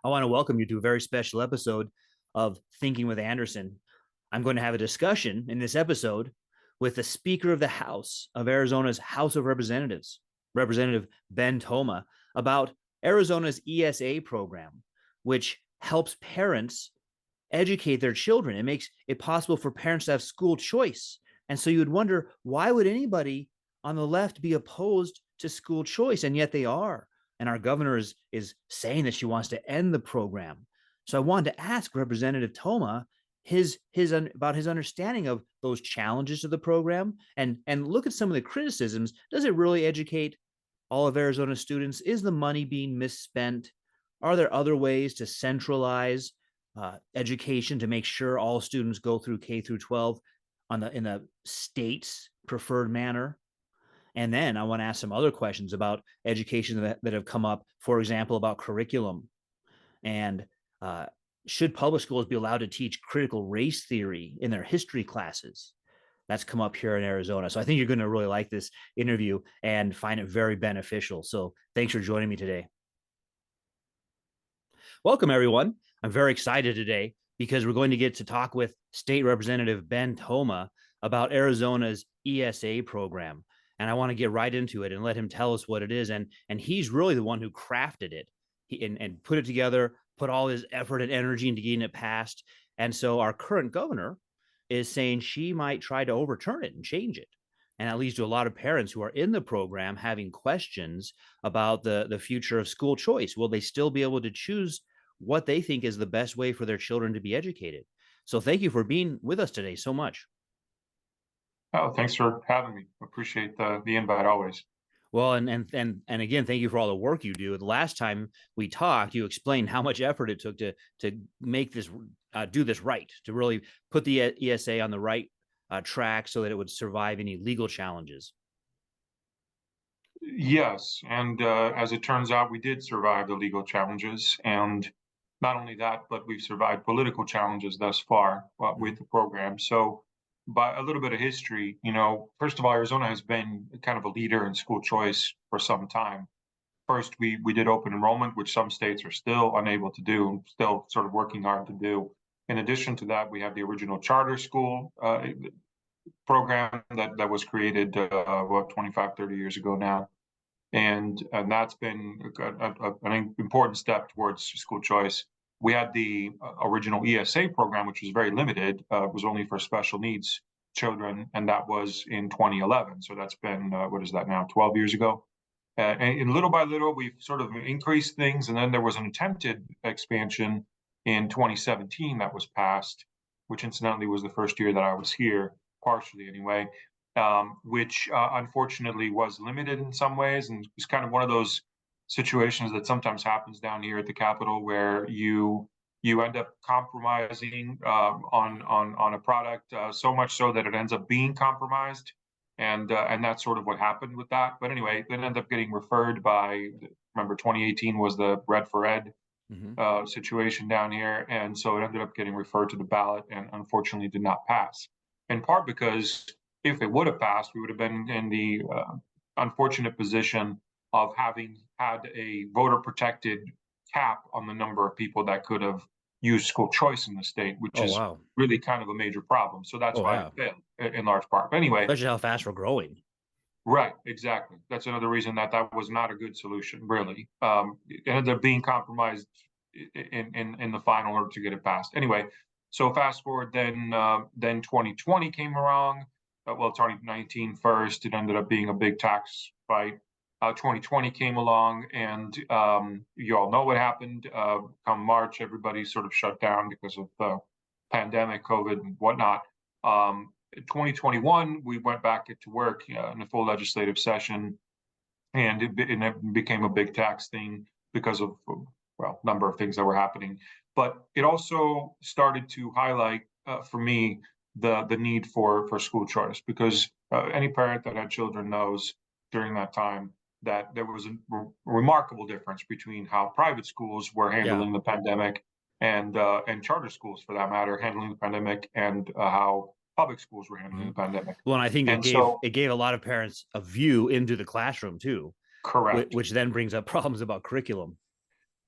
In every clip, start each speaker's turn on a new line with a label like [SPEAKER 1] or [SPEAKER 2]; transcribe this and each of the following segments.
[SPEAKER 1] I want to welcome you to a very special episode of Thinking with Anderson. I'm going to have a discussion in this episode with the Speaker of the House of Arizona's House of Representatives, Representative Ben Toma, about Arizona's ESA program, which helps parents educate their children. It makes it possible for parents to have school choice. And so you would wonder, why would anybody on the left be opposed to school choice? And yet they are. And our governor is saying that she wants to end the program. So I wanted to ask Representative Toma his about his understanding of those challenges to the program and look at some of the criticisms. Does it really educate all of Arizona students? Is the money being misspent? Are there other ways to centralize education to make sure all students go through K through 12 in the state's preferred manner? And then I want to ask some other questions about education that have come up, for example, about curriculum and should public schools be allowed to teach critical race theory in their history classes? That's come up here in Arizona. So I think you're going to really like this interview and find it very beneficial. So thanks for joining me today. Welcome, everyone. I'm very excited today because we're going to get to talk with State Representative Ben Toma about Arizona's ESA program. And I want to get right into it and let him tell us what it is. And he's really the one who crafted it and put it together, put all his effort and energy into getting it passed. And so our current governor is saying she might try to overturn it and change it. And that leads to a lot of parents who are in the program having questions about the future of school choice. Will they still be able to choose what they think is the best way for their children to be educated? So thank you for being with us today so much.
[SPEAKER 2] Oh, thanks for having me. Appreciate the invite always.
[SPEAKER 1] Well, and again, thank you for all the work you do. The last time we talked, you explained how much effort it took to make this do this right, to really put the ESA on the right track so that it would survive any legal challenges.
[SPEAKER 2] Yes, and as it turns out, we did survive the legal challenges, and not only that, but we've survived political challenges thus far with the program. So, by a little bit of history, first of all, Arizona has been kind of a leader in school choice for some time. First, we did open enrollment, which some states are still unable to do, and still sort of working hard to do. In addition to that, we have the original charter school program that was created, 25, 30 years ago now. And that's been an important step towards school choice. We had the original ESA program, which was very limited, was only for special needs children, and that was in 2011. So that's been, what is that now, 12 years ago? And little by little, we've sort of increased things. And then there was an attempted expansion in 2017 that was passed, which incidentally was the first year that I was here, partially anyway, which unfortunately was limited in some ways. And it's kind of one of those situations that sometimes happens down here at the Capitol where you end up compromising on a product so much so that it ends up being compromised. And that's sort of what happened with that. But anyway, it ended up getting referred by, remember, 2018 was the Red for Ed situation down here. And so it ended up getting referred to the ballot and unfortunately did not pass. In part because if it would have passed, we would have been in the unfortunate position of having had a voter protected cap on the number of people that could have used school choice in the state, which is
[SPEAKER 1] Wow.
[SPEAKER 2] really kind of a major problem. So that's
[SPEAKER 1] Oh,
[SPEAKER 2] why
[SPEAKER 1] yeah.
[SPEAKER 2] it failed in large part. But anyway,
[SPEAKER 1] Especially how fast we're growing.
[SPEAKER 2] right, exactly. That's another reason that was not a good solution, really. It ended up being compromised in the final order to get it passed. Anyway, so fast forward, then 2020 came along. Well, 2019 first. It ended up being a big tax fight. 2020 came along, and you all know what happened. Come March, everybody sort of shut down because of the pandemic, COVID, and whatnot. 2021, we went back to work in a full legislative session, and it became a big tax thing because of, well, number of things that were happening. But it also started to highlight for me the need for school choice, because any parent that had children knows during that time that there was a remarkable difference between how private schools were
[SPEAKER 1] Yeah.
[SPEAKER 2] handling the pandemic and charter schools, for that matter, handling the pandemic, and how public schools were handling
[SPEAKER 1] Mm-hmm.
[SPEAKER 2] the pandemic.
[SPEAKER 1] Well, and I think
[SPEAKER 2] And so,
[SPEAKER 1] it gave a lot of parents a view into the classroom too,
[SPEAKER 2] correct.
[SPEAKER 1] which then brings up problems about curriculum.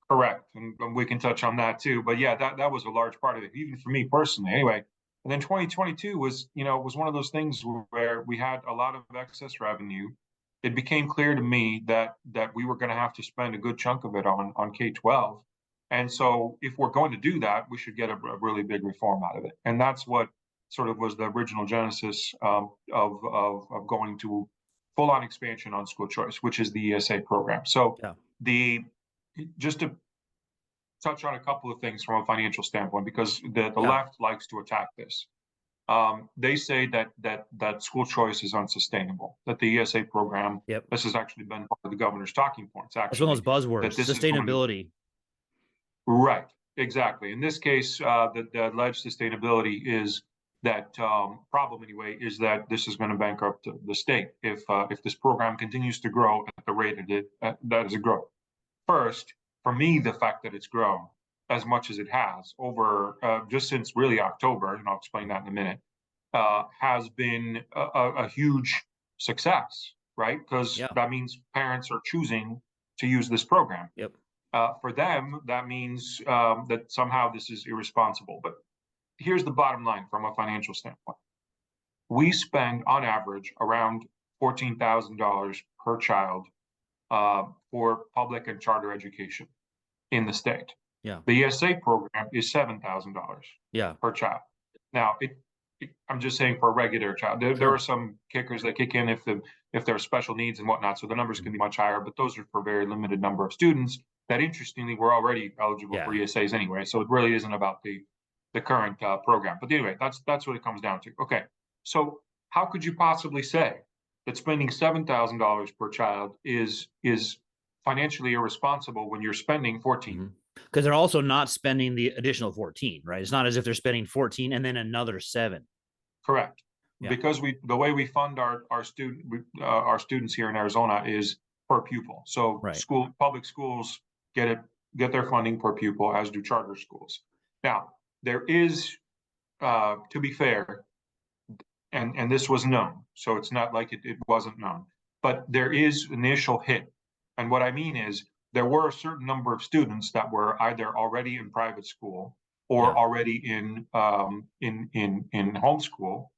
[SPEAKER 2] Correct. And we can touch on that too. But yeah, that was a large part of it, even for me personally. Anyway, and then 2022 was, was one of those things where we had a lot of excess revenue. It became clear to me that we were going to have to spend a good chunk of it on K-12. And so if we're going to do that, we should get a really big reform out of it. And that's what sort of was the original genesis of going to full on expansion on school choice, which is the ESA program. So
[SPEAKER 1] Yeah.
[SPEAKER 2] the just to touch on a couple of things from a financial standpoint, because the
[SPEAKER 1] Yeah.
[SPEAKER 2] left likes to attack this. They say that school choice is unsustainable, that the ESA program,
[SPEAKER 1] Yep.
[SPEAKER 2] this has actually been part of the governor's talking points,
[SPEAKER 1] That's one
[SPEAKER 2] actually,
[SPEAKER 1] of those buzzwords,
[SPEAKER 2] that this
[SPEAKER 1] sustainability.
[SPEAKER 2] right, exactly. In this case, the alleged sustainability is that problem anyway is that this is going to bankrupt the state if this program continues to grow at the rate that is it grow. First, for me, the fact that it's grown as much as it has over just since really October, and I'll explain that in a minute, has been a huge success, right? Because
[SPEAKER 1] Yeah.
[SPEAKER 2] that means parents are choosing to use this program.
[SPEAKER 1] Yep.
[SPEAKER 2] For them, that means that somehow this is irresponsible. But here's the bottom line from a financial standpoint. We spend on average around $14,000 per child for public and charter education in the state.
[SPEAKER 1] Yeah.
[SPEAKER 2] The ESA program is $7,000
[SPEAKER 1] Yeah.
[SPEAKER 2] per child. Now, I'm just saying for a regular child. There are some kickers that kick in if there are special needs and whatnot, so the numbers can be much higher. But those are for a very limited number of students that, interestingly, were already eligible for ESAs anyway. So it really isn't about the current program. But anyway, that's what it comes down to. Okay, so how could you possibly say that spending $7,000 per child is financially irresponsible when you're spending 14?
[SPEAKER 1] Because they're also not spending the additional 14, right? It's not as if they're spending 14 and then another 7.
[SPEAKER 2] Correct.
[SPEAKER 1] Yeah.
[SPEAKER 2] Because the way we fund our students here in Arizona is per pupil. So public schools get their funding per pupil, as do charter schools. Now, there is, to be fair, and this was known, so it's not like it wasn't known, but there is initial hit. And what I mean is there were a certain number of students that were either already in private school or already in homeschool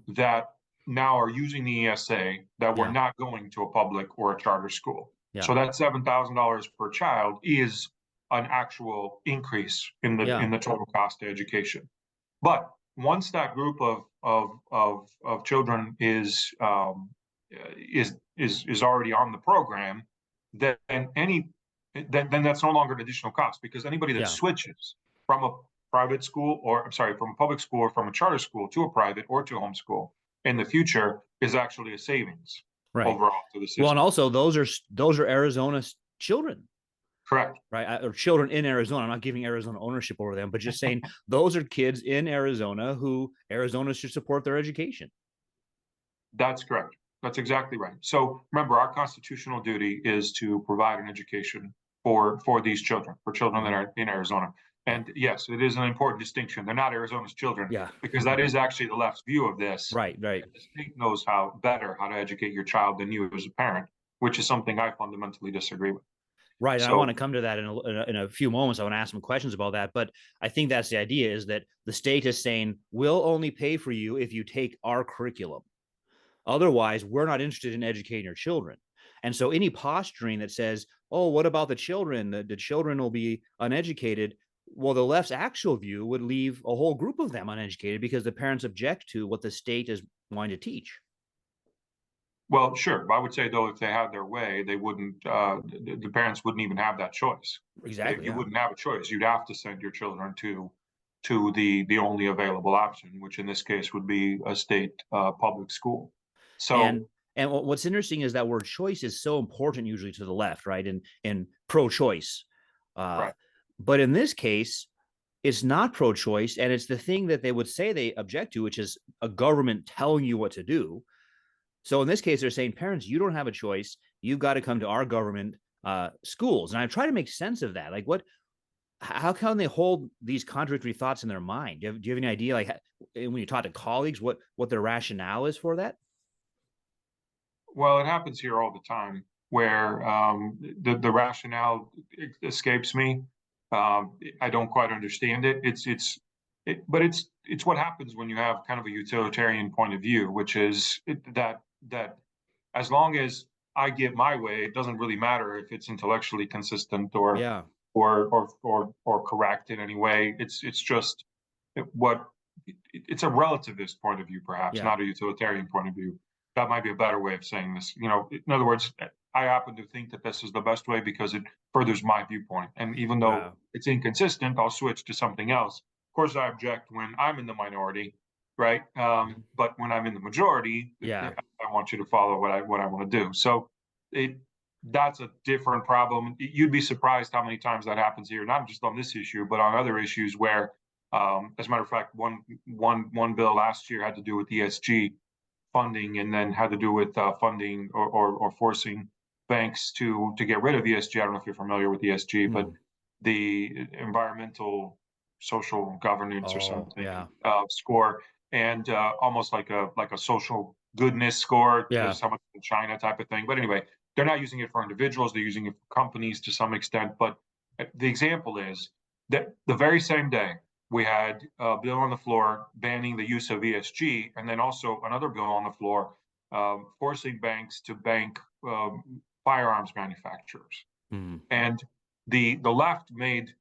[SPEAKER 2] that now are using the ESA that were not going to a public or a charter school. So that $7,000 per child is an actual increase in the total cost of education. But once that group of children is already on the program, then that's no longer an additional cost, because anybody that switches from a private school from a public school or from a charter school to a private or to a homeschool in the future is actually a savings overall to the system.
[SPEAKER 1] Well, and also those are Arizona's children.
[SPEAKER 2] Correct.
[SPEAKER 1] Right. Or children in Arizona. I'm not giving Arizona ownership over them, but just saying those are kids in Arizona who Arizona should support their education.
[SPEAKER 2] That's correct. That's exactly right. So remember, our constitutional duty is to provide an education for these children, for children that are in Arizona. And yes, it is an important distinction. They're not Arizona's children, because that is actually the left's view of this.
[SPEAKER 1] Right.
[SPEAKER 2] The state knows better how to educate your child than you as a parent, which is something I fundamentally disagree with.
[SPEAKER 1] Right. And I want to come to that in a few moments. I want to ask some questions about that. But I think that's the idea, is that the state is saying, we'll only pay for you if you take our curriculum. Otherwise, we're not interested in educating your children. And so any posturing that says, oh, what about the children? The children will be uneducated. Well, the left's actual view would leave a whole group of them uneducated because the parents object to what the state is wanting to teach.
[SPEAKER 2] Well, sure. I would say, though, if they had their way, they wouldn't. The parents wouldn't even have that choice.
[SPEAKER 1] Exactly.
[SPEAKER 2] You wouldn't have a choice. You'd have to send your children to the only available option, which in this case would be a state public school. So,
[SPEAKER 1] and what's interesting is that word choice is so important usually to the left, right? In pro-choice. But in this case, it's not pro-choice, and it's the thing that they would say they object to, which is a government telling you what to do. So in this case, they're saying, parents, you don't have a choice. You've got to come to our government schools. And I try to make sense of that. Like, how can they hold these contradictory thoughts in their mind? Do you have any idea, like, when you talk to colleagues, what their rationale is for that?
[SPEAKER 2] Well, it happens here all the time. where the rationale escapes me. I don't quite understand it. But it's what happens when you have kind of a utilitarian point of view, which is that as long as I get my way, it doesn't really matter if it's intellectually consistent
[SPEAKER 1] Yeah.
[SPEAKER 2] or correct in any way. It's just what it's a relativist point of view, perhaps,
[SPEAKER 1] Yeah.
[SPEAKER 2] not a utilitarian point of view. That might be a better way of saying this. In other words, I happen to think that this is the best way because it furthers my viewpoint. And even though
[SPEAKER 1] Wow.
[SPEAKER 2] it's inconsistent, I'll switch to something else. Of course, I object when I'm in the minority, right?
[SPEAKER 1] Mhm.
[SPEAKER 2] But when I'm in the majority,
[SPEAKER 1] Yeah.
[SPEAKER 2] I want you to follow what I want to do. So it that's a different problem. You'd be surprised how many times that happens here, not just on this issue, but on other issues where, as a matter of fact, one bill last year had to do with ESG funding, and then had to do with funding or forcing banks to get rid of ESG. I don't know if you're familiar with ESG, but
[SPEAKER 1] Hmm.
[SPEAKER 2] the environmental social governance or
[SPEAKER 1] Oh,
[SPEAKER 2] something
[SPEAKER 1] yeah.
[SPEAKER 2] score, and almost like a social goodness score,
[SPEAKER 1] Yeah.
[SPEAKER 2] some in China type of thing. But anyway, they're not using it for individuals; they're using it for companies to some extent. But the example is that the very same day we had a bill on the floor banning the use of ESG, and then also another bill on the floor forcing banks to bank firearms manufacturers.
[SPEAKER 1] Hmm.
[SPEAKER 2] And the left made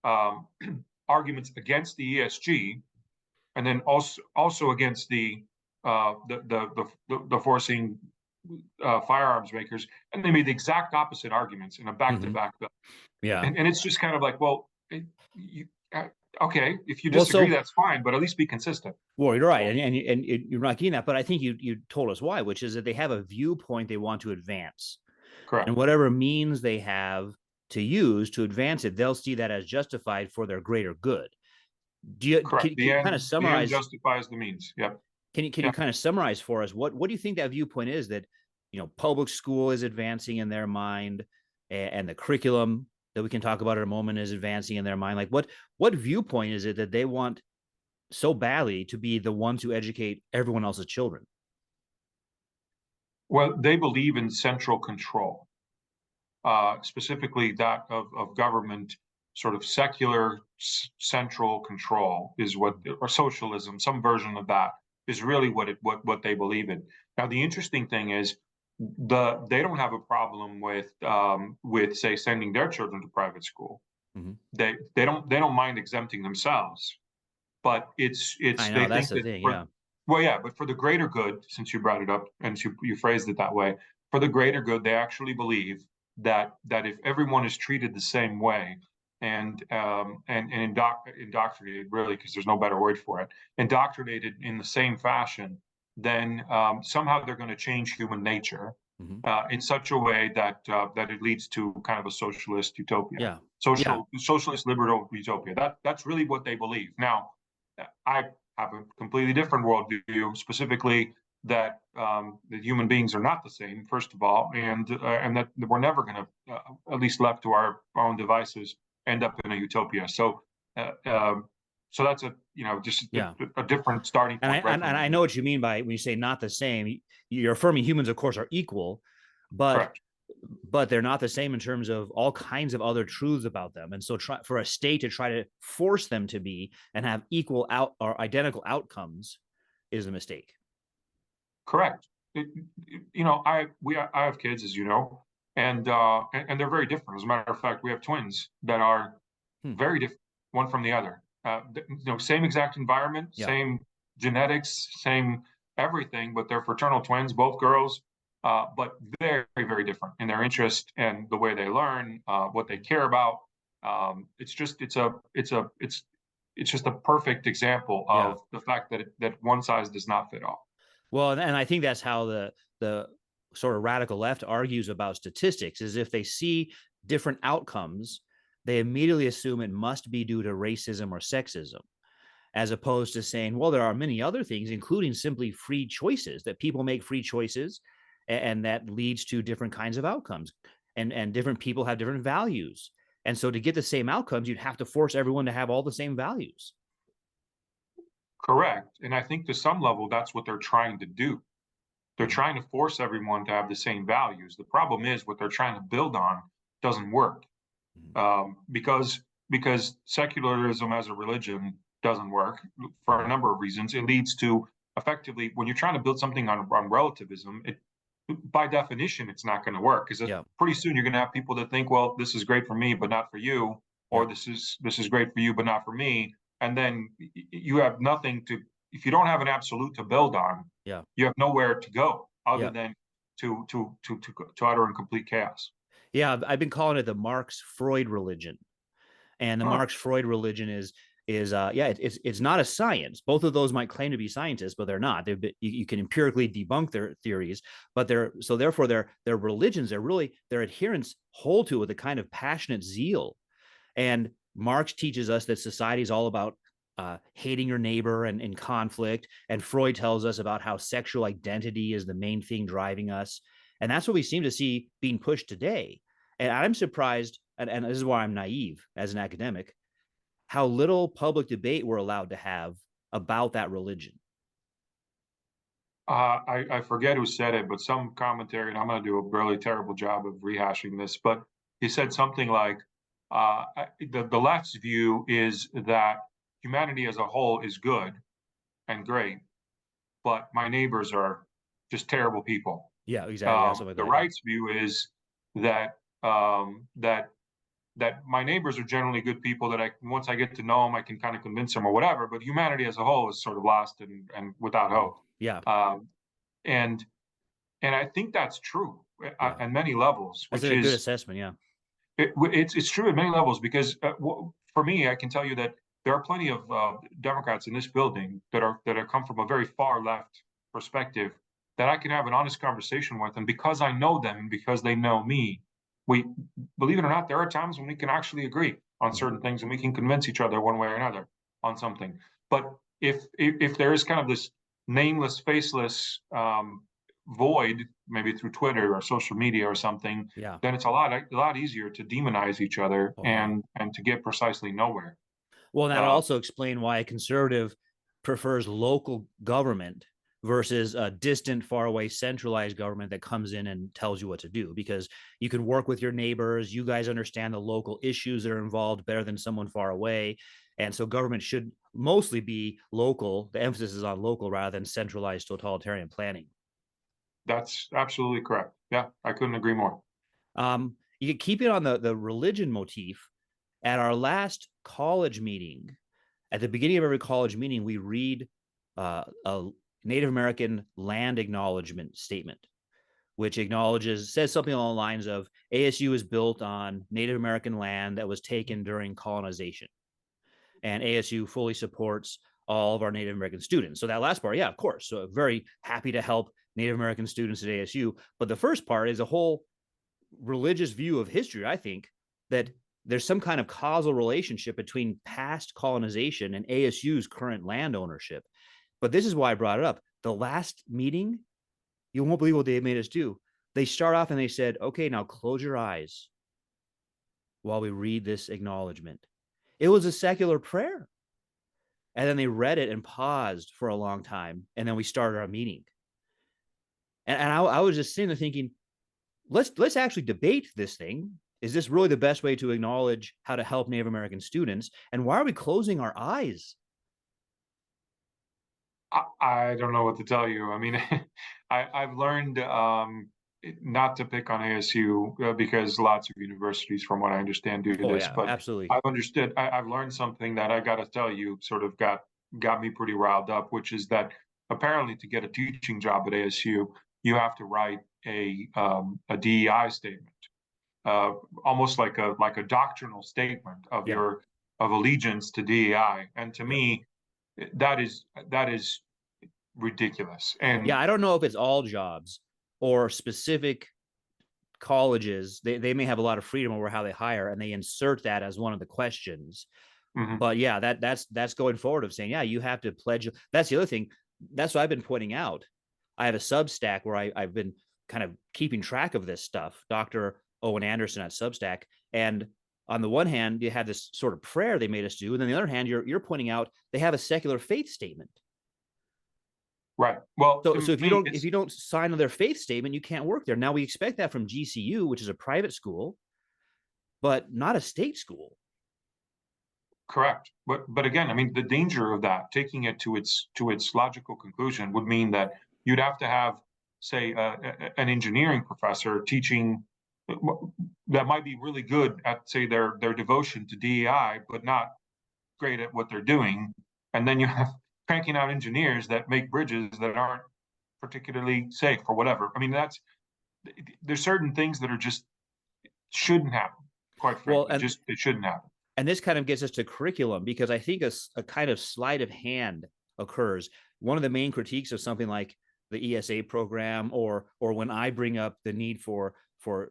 [SPEAKER 2] um, arguments against the ESG, and then also against the forcing firearms makers, and they made the exact opposite arguments in a
[SPEAKER 1] Hmm.
[SPEAKER 2] back-to-back bill.
[SPEAKER 1] Yeah.
[SPEAKER 2] And it's just kind of like, well, you, okay, if you
[SPEAKER 1] Well,
[SPEAKER 2] disagree,
[SPEAKER 1] so
[SPEAKER 2] that's fine, but at least be consistent.
[SPEAKER 1] well, you're right, and you're not getting that, but I think you told us why, which is that they have a viewpoint they want to advance, and
[SPEAKER 2] Correct.
[SPEAKER 1] whatever means they have to use to advance it, they'll see that as justified for their greater good.
[SPEAKER 2] Correct.
[SPEAKER 1] Can you kind of
[SPEAKER 2] The end
[SPEAKER 1] summarize?
[SPEAKER 2] justifies the means. Yep.
[SPEAKER 1] Can you
[SPEAKER 2] Yep.
[SPEAKER 1] kind of summarize for us what do you think that viewpoint is that public school is advancing in their mind, and the curriculum that we can talk about in a moment is advancing in their mind? Like what viewpoint is it that they want so badly to be the ones who educate everyone else's children?
[SPEAKER 2] Well, they believe in central control, specifically that of government, sort of secular central control is what, or socialism, some version of that is really what they believe in. Now, the interesting thing is they don't have a problem with say sending their children to private school.
[SPEAKER 1] Mm-hmm.
[SPEAKER 2] They don't mind exempting themselves, but
[SPEAKER 1] I
[SPEAKER 2] it's
[SPEAKER 1] know
[SPEAKER 2] they
[SPEAKER 1] that's
[SPEAKER 2] think
[SPEAKER 1] the
[SPEAKER 2] that
[SPEAKER 1] thing.
[SPEAKER 2] for
[SPEAKER 1] Yeah.
[SPEAKER 2] well, yeah, but for the greater good, since you brought it up and you phrased it that way, for the greater good, they actually believe that if everyone is treated the same way and indoctrinated, really, because there's no better word for it, indoctrinated in the same fashion, then somehow they're going to change human nature
[SPEAKER 1] Mm-hmm.
[SPEAKER 2] in such a way that it leads to kind of a socialist utopia,
[SPEAKER 1] Yeah. Yeah.
[SPEAKER 2] socialist liberal utopia. That's really what they believe. Now, I have a completely different worldview, specifically that human beings are not the same, first of all, and that we're never going to, at least left to our own devices, end up in a utopia. So that's just
[SPEAKER 1] Yeah.
[SPEAKER 2] a different starting
[SPEAKER 1] And
[SPEAKER 2] point, right
[SPEAKER 1] and
[SPEAKER 2] from the
[SPEAKER 1] I know
[SPEAKER 2] beginning.
[SPEAKER 1] what you mean by when you say not the same. You're affirming humans, of course, are equal, but
[SPEAKER 2] Correct.
[SPEAKER 1] they're not the same in terms of all kinds of other truths about them. And so, for a state to try to force them to be and have equal out or identical outcomes is a mistake.
[SPEAKER 2] Correct. I have kids, as you know, and they're very different. As a matter of fact, we have twins that are
[SPEAKER 1] Hmm.
[SPEAKER 2] very different, one from the other. Same exact environment,
[SPEAKER 1] Yeah.
[SPEAKER 2] same genetics, same everything, but they're fraternal twins, both girls, but very, very different in their interest and the way they learn, what they care about. It's just a perfect example
[SPEAKER 1] Yeah.
[SPEAKER 2] of the fact that one size does not fit all.
[SPEAKER 1] Well, and I think that's how the sort of radical left argues about statistics is if they see different outcomes, they immediately assume it must be due to racism or sexism, as opposed to saying, well, there are many other things, including simply free choices, that people make free choices, and that leads to different kinds of outcomes. And different people have different values. And so to get the same outcomes, you'd have to force everyone to have all the same values.
[SPEAKER 2] Correct. And I think to some level, that's what they're trying to do. They're trying to force everyone to have the same values. The problem is what they're trying to build on doesn't work, because secularism as a religion doesn't work for a number of reasons. It leads to, effectively, when you're trying to build something on relativism, by definition it's not going to work, because
[SPEAKER 1] Yeah.
[SPEAKER 2] pretty soon you're going to have people that think, well, this is great for me but not for you, or
[SPEAKER 1] Yeah.
[SPEAKER 2] this is great for you but not for me, and then you have nothing to, if you don't have an absolute to build on,
[SPEAKER 1] Yeah.
[SPEAKER 2] you have nowhere to go other
[SPEAKER 1] Yeah.
[SPEAKER 2] than to utter and complete chaos.
[SPEAKER 1] Yeah. I've been calling it the Marx Freud religion. And the
[SPEAKER 2] Huh.
[SPEAKER 1] Marx Freud religion is yeah, it's not a science. Both of those might claim to be scientists, but they're not. They've been, you can empirically debunk their theories, but therefore their religions, their adherents hold to it with a kind of passionate zeal. And Marx teaches us that society is all about hating your neighbor and conflict. And Freud tells us about how sexual identity is the main thing driving us. And that's what we seem to see being pushed today. And I'm surprised, and this is why I'm naive as an academic, how little public debate we're allowed to have about that religion.
[SPEAKER 2] I forget who said it, but some commentary, and I'm going to do a really terrible job of rehashing this, but he said something like, the left's view is that humanity as a whole is good and great, but my neighbors are just terrible people.
[SPEAKER 1] Yeah, exactly. Yeah, something like
[SPEAKER 2] The
[SPEAKER 1] that. Yeah.
[SPEAKER 2] right's view is that that my neighbors are generally good people, that once I get to know them, I can kind of convince them or whatever. But humanity as a whole is sort of lost and without hope.
[SPEAKER 1] Yeah.
[SPEAKER 2] Um, and and I think that's true
[SPEAKER 1] Yeah.
[SPEAKER 2] on many levels,
[SPEAKER 1] That's
[SPEAKER 2] which
[SPEAKER 1] a good
[SPEAKER 2] is
[SPEAKER 1] assessment. Yeah.
[SPEAKER 2] it's true at many levels, because for me, I can tell you that there are plenty of Democrats in this building that are come from a very far left perspective that I can have an honest conversation with, and because I know them and because they know me, we, believe it or not, there are times when we can actually agree on
[SPEAKER 1] Mhm.
[SPEAKER 2] certain things and we can convince each other one way or another on something. But if there is kind of this nameless, faceless void, maybe through Twitter or social media or something,
[SPEAKER 1] Yeah.
[SPEAKER 2] then it's a lot easier to demonize each other
[SPEAKER 1] Oh yeah.
[SPEAKER 2] and to get precisely nowhere.
[SPEAKER 1] Well, and that
[SPEAKER 2] Uh,
[SPEAKER 1] also explain why a conservative prefers local government versus a distant, far away, centralized government that comes in and tells you what to do, because you can work with your neighbors. You guys understand the local issues that are involved better than someone far away. And so government should mostly be local. The emphasis is on local rather than centralized totalitarian planning.
[SPEAKER 2] that's absolutely correct. Yeah, I couldn't agree more.
[SPEAKER 1] You can keep it on the religion motif. At our last college meeting, at the beginning of every college meeting, we read a Native American land acknowledgement statement, which says something along the lines of ASU is built on Native American land that was taken during colonization. And ASU fully supports all of our Native American students. So that last part, yeah, of course. So very happy to help Native American students at ASU. But the first part is a whole religious view of history, I think, that there's some kind of causal relationship between past colonization and ASU's current land ownership. But this is why I brought it up. The last meeting, you won't believe what they made us do. They start off and they said, okay, now close your eyes while we read this acknowledgement. It was a secular prayer. And then they read it and paused for a long time. And then we started our meeting. And I was just sitting there thinking, let's actually debate this thing. Is this really the best way to acknowledge how to help Native American students? And why are we closing our eyes?
[SPEAKER 2] I don't know what to tell you. I mean, I've learned not to pick on ASU because lots of universities, from what I understand, do
[SPEAKER 1] Oh
[SPEAKER 2] this.
[SPEAKER 1] yeah,
[SPEAKER 2] But
[SPEAKER 1] absolutely.
[SPEAKER 2] I've understood. I've learned something that I got to tell you, sort of got me pretty riled up, which is that apparently to get a teaching job at ASU, you have to write a DEI statement, uh, almost like a doctrinal statement of
[SPEAKER 1] Yeah,
[SPEAKER 2] your of allegiance to DEI. And to
[SPEAKER 1] yeah,
[SPEAKER 2] me, that is ridiculous.
[SPEAKER 1] yeah.
[SPEAKER 2] And
[SPEAKER 1] I don't know if it's all jobs or specific colleges. They may have a lot of freedom over how they hire, and they insert that as one of the questions.
[SPEAKER 2] mhm.
[SPEAKER 1] But yeah, that's going forward of saying, yeah, you have to pledge. That's the other thing. That's what I've been pointing out. I have a Substack where I've been kind of keeping track of this stuff, Dr. Owen Anderson at Substack. And on the one hand, you have this sort of prayer they made us do. And on the other hand, you're pointing out they have a secular faith statement.
[SPEAKER 2] Right. Well,
[SPEAKER 1] So,
[SPEAKER 2] to
[SPEAKER 1] so if you
[SPEAKER 2] me,
[SPEAKER 1] don't if
[SPEAKER 2] it's
[SPEAKER 1] you don't sign on their faith statement, you can't work there. Now we expect that from GCU, which is a private school, but not a state school.
[SPEAKER 2] correct. But again, I mean, the danger of that, taking it to its logical conclusion, would mean that you'd have to have, say, an engineering professor teaching that might be really good at, say, their devotion to DEI, but not great at what they're doing. And then you have cranking out engineers that make bridges that aren't particularly safe or whatever. I mean, there's certain things that are just shouldn't happen. Quite
[SPEAKER 1] Well,
[SPEAKER 2] frankly, just it shouldn't happen.
[SPEAKER 1] and this kind of gets us to curriculum because I think a kind of sleight of hand occurs. One of the main critiques of something like the ESA program, or when I bring up the need for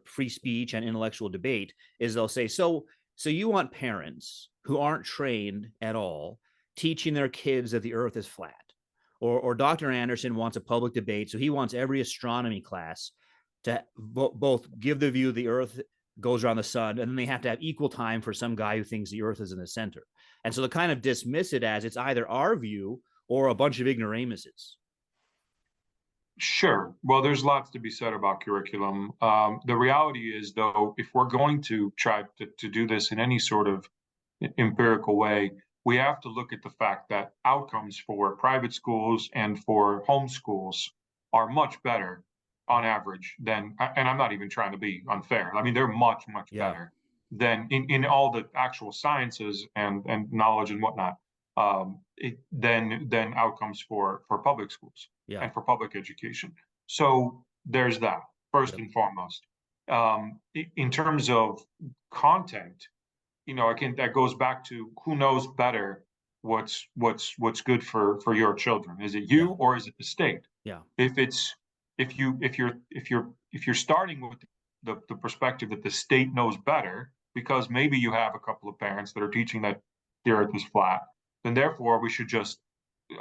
[SPEAKER 1] free speech and intellectual debate, is they'll say, so you want parents who aren't trained at all teaching their kids that the earth is flat, or Dr. Anderson wants a public debate, so he wants every astronomy class to both give the view of the earth goes around the sun, and then they have to have equal time for some guy who thinks the earth is in the center. And so they kind of dismiss it as it's either our view or a bunch of ignoramuses.
[SPEAKER 2] Sure. Well, there's lots to be said about curriculum. The reality is, though, if we're going to try to do this in any sort of empirical way, we have to look at the fact that outcomes for private schools and for homeschools are much better on average than, and I'm not even trying to be unfair. I mean, they're much, much
[SPEAKER 1] Yeah.
[SPEAKER 2] better than in all the actual sciences and knowledge and whatnot, than outcomes for public schools
[SPEAKER 1] Yeah.
[SPEAKER 2] and for public education. So there's that first
[SPEAKER 1] Yep.
[SPEAKER 2] and foremost. In terms of content, again, that goes back to who knows better what's good for your children. Is it you
[SPEAKER 1] Yeah.
[SPEAKER 2] or is it the state?
[SPEAKER 1] Yeah.
[SPEAKER 2] If it's if you're starting with the perspective that the state knows better, because maybe you have a couple of parents that are teaching that the earth is flat, then therefore we should just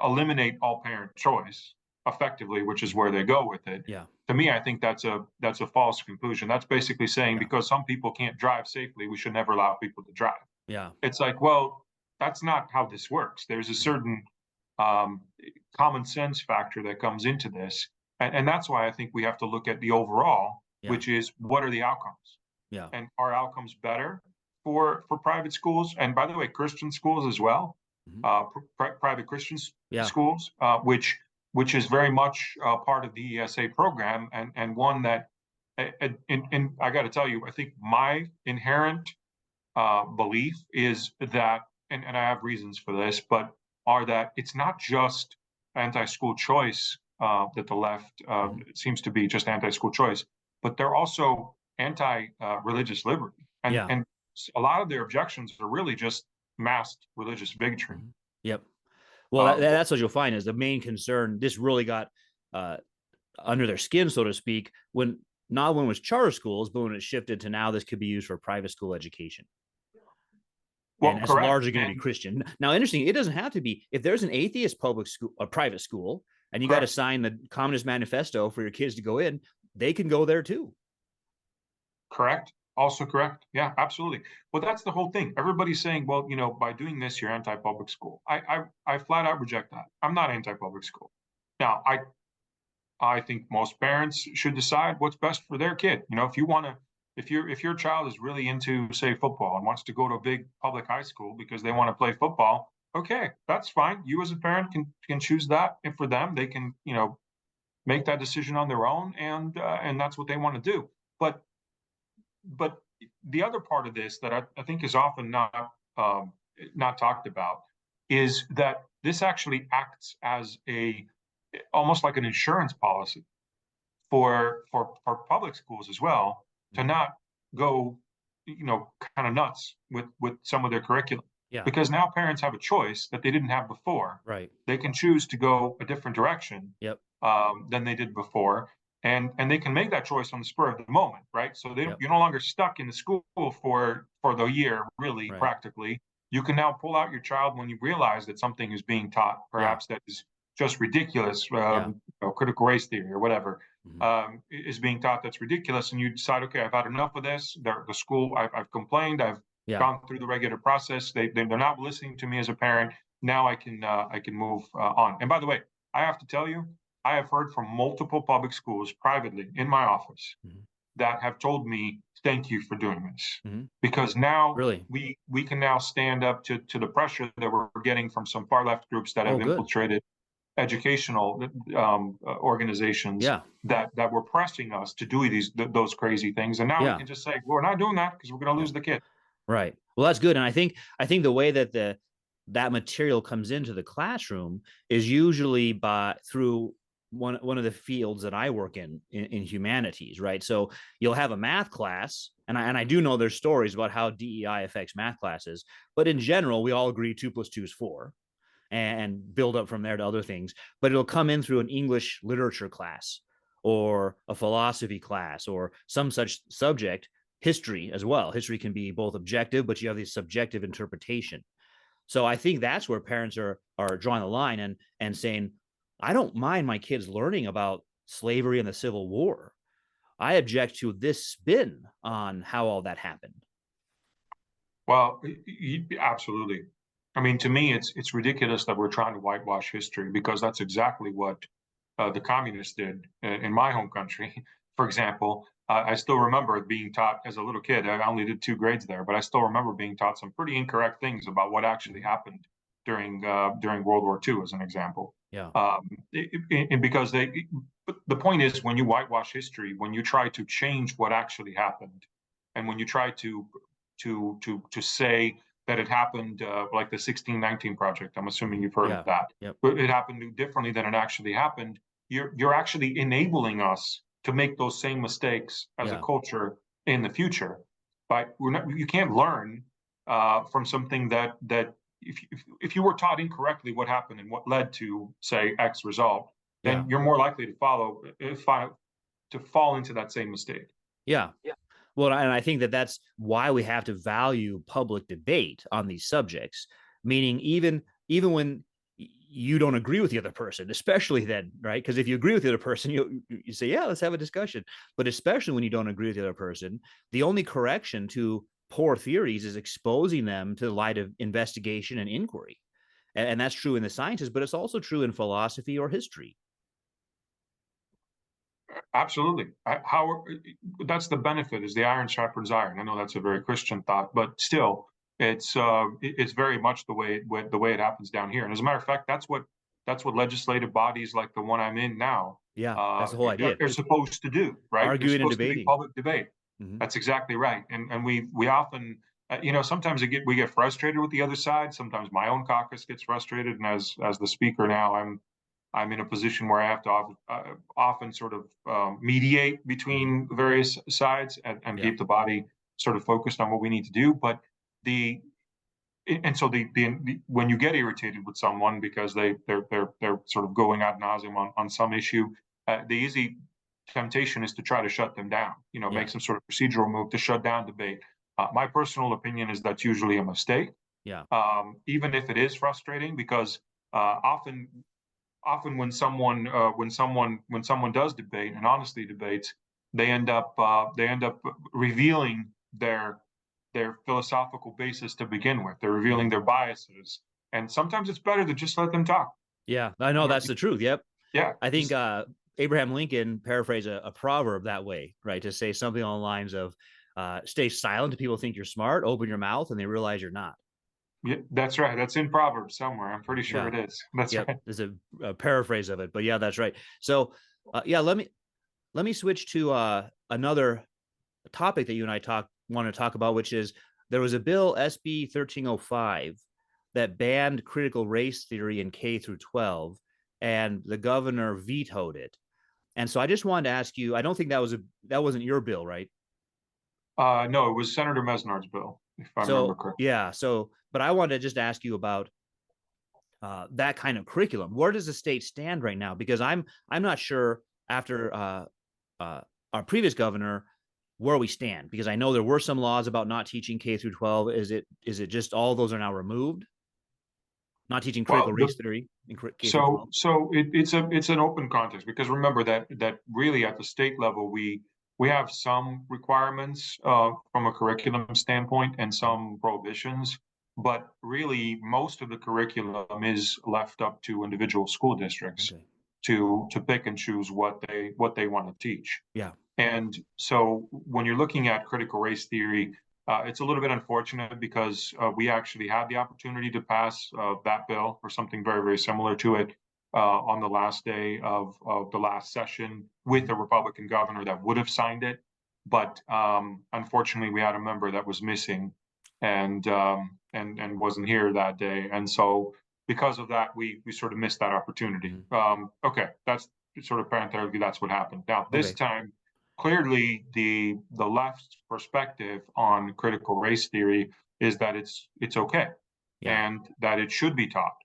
[SPEAKER 2] eliminate all parent choice effectively, which is where they go with it.
[SPEAKER 1] Yeah.
[SPEAKER 2] To me, I think that's a false conclusion. That's basically saying
[SPEAKER 1] Yeah.
[SPEAKER 2] because some people can't drive safely, we should never allow people to drive.
[SPEAKER 1] Yeah.
[SPEAKER 2] It's like, well, that's not how this works. There's a certain um, common sense factor that comes into this, and that's why I think we have to look at the overall,
[SPEAKER 1] Yeah.
[SPEAKER 2] which is what are the outcomes,
[SPEAKER 1] Yeah.
[SPEAKER 2] and are outcomes better for private schools, and by the way, Christian schools as well, private Christian
[SPEAKER 1] Yeah.
[SPEAKER 2] schools, which is very much part of the ESA program, and one that, and I got to tell you, I think my inherent belief is that, and I have reasons for this, but are that it's not just anti-school choice that the left seems to be just anti-school choice, but they're also anti-religious liberty,
[SPEAKER 1] Yeah.
[SPEAKER 2] and a lot of their objections are really just masked religious bigotry.
[SPEAKER 1] Yep. Well,
[SPEAKER 2] Um,
[SPEAKER 1] that's what you'll find is the main concern. This really got uh, under their skin, so to speak, when not when it was charter schools, but when it shifted to now this could be used for private school education. And
[SPEAKER 2] well,
[SPEAKER 1] that's
[SPEAKER 2] correct,
[SPEAKER 1] largely going to be Christian. Now, interesting, it doesn't have to be. If there's an atheist public school, a private school, and you got to
[SPEAKER 2] correct.
[SPEAKER 1] sign the Communist Manifesto for your kids to go in, they can go there too.
[SPEAKER 2] Correct. Also correct. Yeah, absolutely. Well, that's the whole thing. Everybody's saying, well, by doing this, you're anti-public school. I flat out reject that. I'm not anti-public school. Now, I think most parents should decide what's best for their kid. If you want to, if your child is really into, say, football and wants to go to a big public high school because they want to play football, okay, that's fine. You as a parent can choose that, and for them, they can make that decision on their own, and that's what they want to do. But the other part of this that I think is often not talked about is that this actually acts as almost like an insurance policy for public schools as well, to not go kind of nuts with some of their curriculum,
[SPEAKER 1] Yeah.
[SPEAKER 2] because now parents have a choice that they didn't have before.
[SPEAKER 1] Right.
[SPEAKER 2] They can choose to go a different direction
[SPEAKER 1] Yep.
[SPEAKER 2] than they did before, and they can make that choice on the spur of the moment, right? So
[SPEAKER 1] Yep.
[SPEAKER 2] you're no longer stuck in the school for the year, really.
[SPEAKER 1] Right.
[SPEAKER 2] Practically, you can now pull out your child when you realize that something is being taught, perhaps that is just ridiculous, critical race theory or whatever, is being taught that's ridiculous, and you decide, okay, I've had enough of this. The school, I've complained, I've gone through the regular process. They're not listening to me as a parent. Now I can move on. And by the way, I have to tell you, I have heard from multiple public schools privately in my office
[SPEAKER 1] Mhm.
[SPEAKER 2] that have told me, thank you for doing this.
[SPEAKER 1] Mhm.
[SPEAKER 2] Because now
[SPEAKER 1] Really?
[SPEAKER 2] we can now stand up to the pressure that we're getting from some far left groups that
[SPEAKER 1] Oh,
[SPEAKER 2] have
[SPEAKER 1] good.
[SPEAKER 2] infiltrated educational organizations
[SPEAKER 1] Yeah.
[SPEAKER 2] that were pressing us to do those crazy things. And now we
[SPEAKER 1] Yeah.
[SPEAKER 2] can just say, we're not doing that because we're going to
[SPEAKER 1] Yeah.
[SPEAKER 2] lose the kid.
[SPEAKER 1] Right. Well, that's good. And I think the way that that material comes into the classroom is usually by through one of the fields that I work in humanities, right? So you'll have a math class, and I do know there's stories about how DEI affects math classes, but in general, we all agree 2 + 2 is 4, and build up from there to other things. But it'll come in through an English literature class or a philosophy class or some such subject. History as well. History can be both objective, but you have this subjective interpretation. So I think that's where parents are drawing the line and saying, I don't mind my kids learning about slavery and the Civil War. I object to this spin on how all that happened.
[SPEAKER 2] Well, absolutely. I mean, to me, it's ridiculous that we're trying to whitewash history because that's exactly what the communists did in my home country. For example, I still remember being taught as a little kid. I only did 2 grades there, but I still remember being taught some pretty incorrect things about what actually happened during World War II, as an example.
[SPEAKER 1] Yeah.
[SPEAKER 2] And because but the point is, when you whitewash history, when you try to change what actually happened, and when you try to say that it happened like the 1619 project. I'm assuming you've heard of
[SPEAKER 1] Yeah.
[SPEAKER 2] that.
[SPEAKER 1] Yep.
[SPEAKER 2] But it happened differently than it actually happened. You're actually enabling us to make those same mistakes as a
[SPEAKER 1] Yeah.
[SPEAKER 2] culture in the future. But you can't learn from something that if you were taught incorrectly what happened and what led to say X result,
[SPEAKER 1] Yeah.
[SPEAKER 2] then you're more likely to fall into that same mistake.
[SPEAKER 1] Yeah. Well, and I think that that's why we have to value public debate on these subjects, meaning even when you don't agree with the other person, especially then, right? Because if you agree with the other person, you say, yeah, let's have a discussion. But especially when you don't agree with the other person, the only correction to poor theories is exposing them to the light of investigation and inquiry. And that's true in the sciences, but it's also true in philosophy or history.
[SPEAKER 2] Absolutely. How that's the benefit is the iron sharpens iron. I know that's a very Christian thought, but still, it's very much the way it happens down here. And as a matter of fact, that's what legislative bodies like the one I'm in now
[SPEAKER 1] Yeah, that's the whole idea.
[SPEAKER 2] are supposed to do. Right? There's
[SPEAKER 1] Arguing and
[SPEAKER 2] supposed to be
[SPEAKER 1] debating.
[SPEAKER 2] public debate.
[SPEAKER 1] Mm-hmm.
[SPEAKER 2] That's exactly right. And we often sometimes we get frustrated with the other side. Sometimes my own caucus gets frustrated, and as the speaker now, I'm in a position where I have to often sort of mediate
[SPEAKER 1] Mm-hmm.
[SPEAKER 2] between various sides and
[SPEAKER 1] Yeah.
[SPEAKER 2] keep the body sort of focused on what we need to do. But the and so when you get irritated with someone because they're sort of going ad nauseum on some issue, the easy temptation is to try to shut them down.
[SPEAKER 1] Yeah.
[SPEAKER 2] Make some sort of procedural move to shut down debate. My personal opinion is that's usually a mistake,
[SPEAKER 1] Yeah.
[SPEAKER 2] even if it is frustrating because often when someone does debate and honestly debates, they end up revealing their philosophical basis to begin with. They're
[SPEAKER 1] Yeah.
[SPEAKER 2] revealing their biases, and sometimes it's better to just let them talk.
[SPEAKER 1] Yeah. I know that's the truth. Yep.
[SPEAKER 2] Yeah,
[SPEAKER 1] I think
[SPEAKER 2] just
[SPEAKER 1] Abraham Lincoln paraphrased a proverb that way, right? To say something along the lines of stay silent till people think you're smart, open your mouth and they realize you're not.
[SPEAKER 2] yeah, that's right. That's in Proverbs somewhere. I'm pretty sure
[SPEAKER 1] Yeah.
[SPEAKER 2] it is. That's
[SPEAKER 1] Yep.
[SPEAKER 2] right.
[SPEAKER 1] There's a paraphrase of it, but yeah, that's right. So, yeah, let me switch to another topic that you and I want to talk about, which is there was a bill SB 1305 that banned critical race theory in K through 12, and the governor vetoed it. And so I just wanted to ask you, I don't think that wasn't your bill, right?
[SPEAKER 2] No, it was Senator Mesnard's bill, if I remember
[SPEAKER 1] So
[SPEAKER 2] correctly.
[SPEAKER 1] yeah, but I wanted to just ask you about that kind of curriculum. Where does the state stand right now? Because I'm not sure after uh, our previous governor where we stand, because I know there were some laws about not teaching K through 12. Is it just all those are now removed? Not teaching critical
[SPEAKER 2] Well,
[SPEAKER 1] race theory in K through
[SPEAKER 2] so
[SPEAKER 1] 12.
[SPEAKER 2] so it's an open contest because remember that really at the state level we have some requirements from a curriculum standpoint and some prohibitions, but really most of the curriculum is left up to individual school districts.
[SPEAKER 1] Okay.
[SPEAKER 2] to pick and choose what they want to teach.
[SPEAKER 1] Yeah.
[SPEAKER 2] And so when you're looking at critical race theory, it's a little bit unfortunate because we actually had the opportunity to pass that bill or something very, very similar to it on the last day of the last session with a Republican governor that would have signed it. But unfortunately, we had a member that was missing and wasn't here that day. And so because of that, we sort of missed that opportunity. Okay, that's sort of parenthetically, that's what happened. Now, this
[SPEAKER 1] Okay.
[SPEAKER 2] time, clearly the left's perspective on critical race theory is that it's okay
[SPEAKER 1] Yeah.
[SPEAKER 2] and that it should be taught.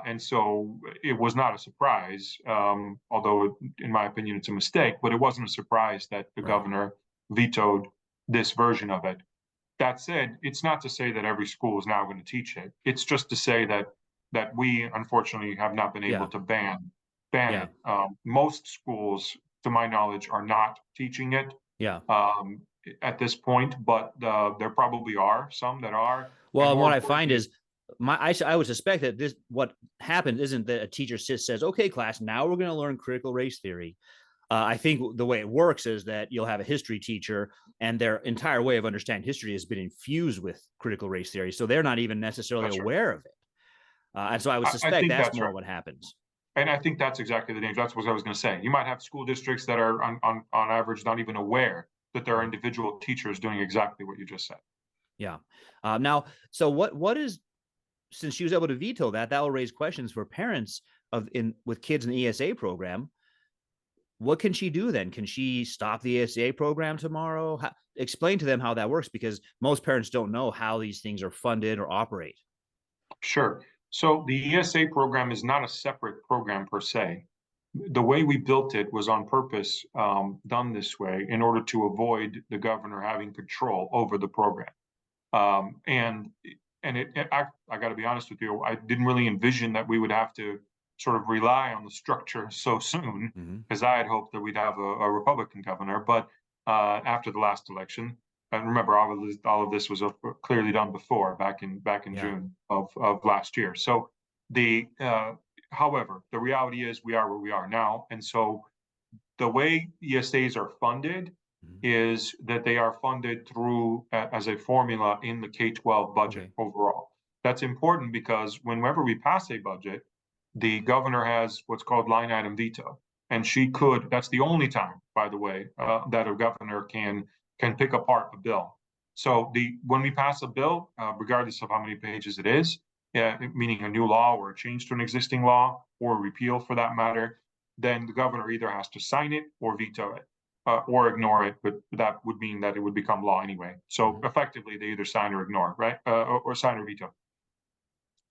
[SPEAKER 2] And so it was not a surprise, although in my opinion it's a mistake, but it wasn't a surprise that the
[SPEAKER 1] Right.
[SPEAKER 2] governor vetoed this version of it. That said, it's not to say that every school is now going to teach it. It's just to say that we unfortunately have not been able
[SPEAKER 1] Yeah.
[SPEAKER 2] to ban
[SPEAKER 1] Yeah.
[SPEAKER 2] it. Most schools, to my knowledge, are not teaching it
[SPEAKER 1] Yeah.
[SPEAKER 2] at this point, but there probably are some that are.
[SPEAKER 1] Well,
[SPEAKER 2] And
[SPEAKER 1] and
[SPEAKER 2] more
[SPEAKER 1] what I find
[SPEAKER 2] importantly,
[SPEAKER 1] is I would suspect that this what happens isn't that a teacher says, okay, class, now we're going to learn critical race theory. I think the way it works is that you'll have a history teacher and their entire way of understanding history has been infused with critical race theory. So they're not even necessarily
[SPEAKER 2] that's right.
[SPEAKER 1] aware of it. And so I would
[SPEAKER 2] I
[SPEAKER 1] suspect
[SPEAKER 2] think
[SPEAKER 1] that's
[SPEAKER 2] that's
[SPEAKER 1] more
[SPEAKER 2] right.
[SPEAKER 1] what happens.
[SPEAKER 2] And I think that's exactly the danger. That's what I was going to say. You might have school districts that are on average not even aware that there are individual teachers doing exactly what you just said.
[SPEAKER 1] Yeah. Now, so what is, since she was able to veto that, that will raise questions for parents with kids in the ESA program. What can she do then? Can she stop the ESA program tomorrow? Explain to them how that works, because most parents don't know how these things are funded or operate.
[SPEAKER 2] Sure. So the ESA program is not a separate program per se. The way we built it was on purpose done this way in order to avoid the governor having control over the program. And I got to be honest with you, I didn't really envision that we would have to sort of rely on the structure so soon, because I had hoped that we'd have a Republican governor. But after the last election, and remember, all of this was clearly done before, back in
[SPEAKER 1] Yeah.
[SPEAKER 2] June of last year. So however, the reality is we are where we are now, and so the way ESAs are funded is that they are funded through as a formula in the K-12 budget overall. That's important because whenever we pass a budget, the governor has what's called line item veto, and she could. That's the only time, by the way, that a governor can pick apart a bill. So when we pass a bill, regardless of how many pages it is, meaning a new law or a change to an existing law or a repeal for that matter, then the governor either has to sign it or veto it. Or ignore it, but that would mean that it would become law anyway. So effectively, they either sign or ignore, right? Or sign or veto.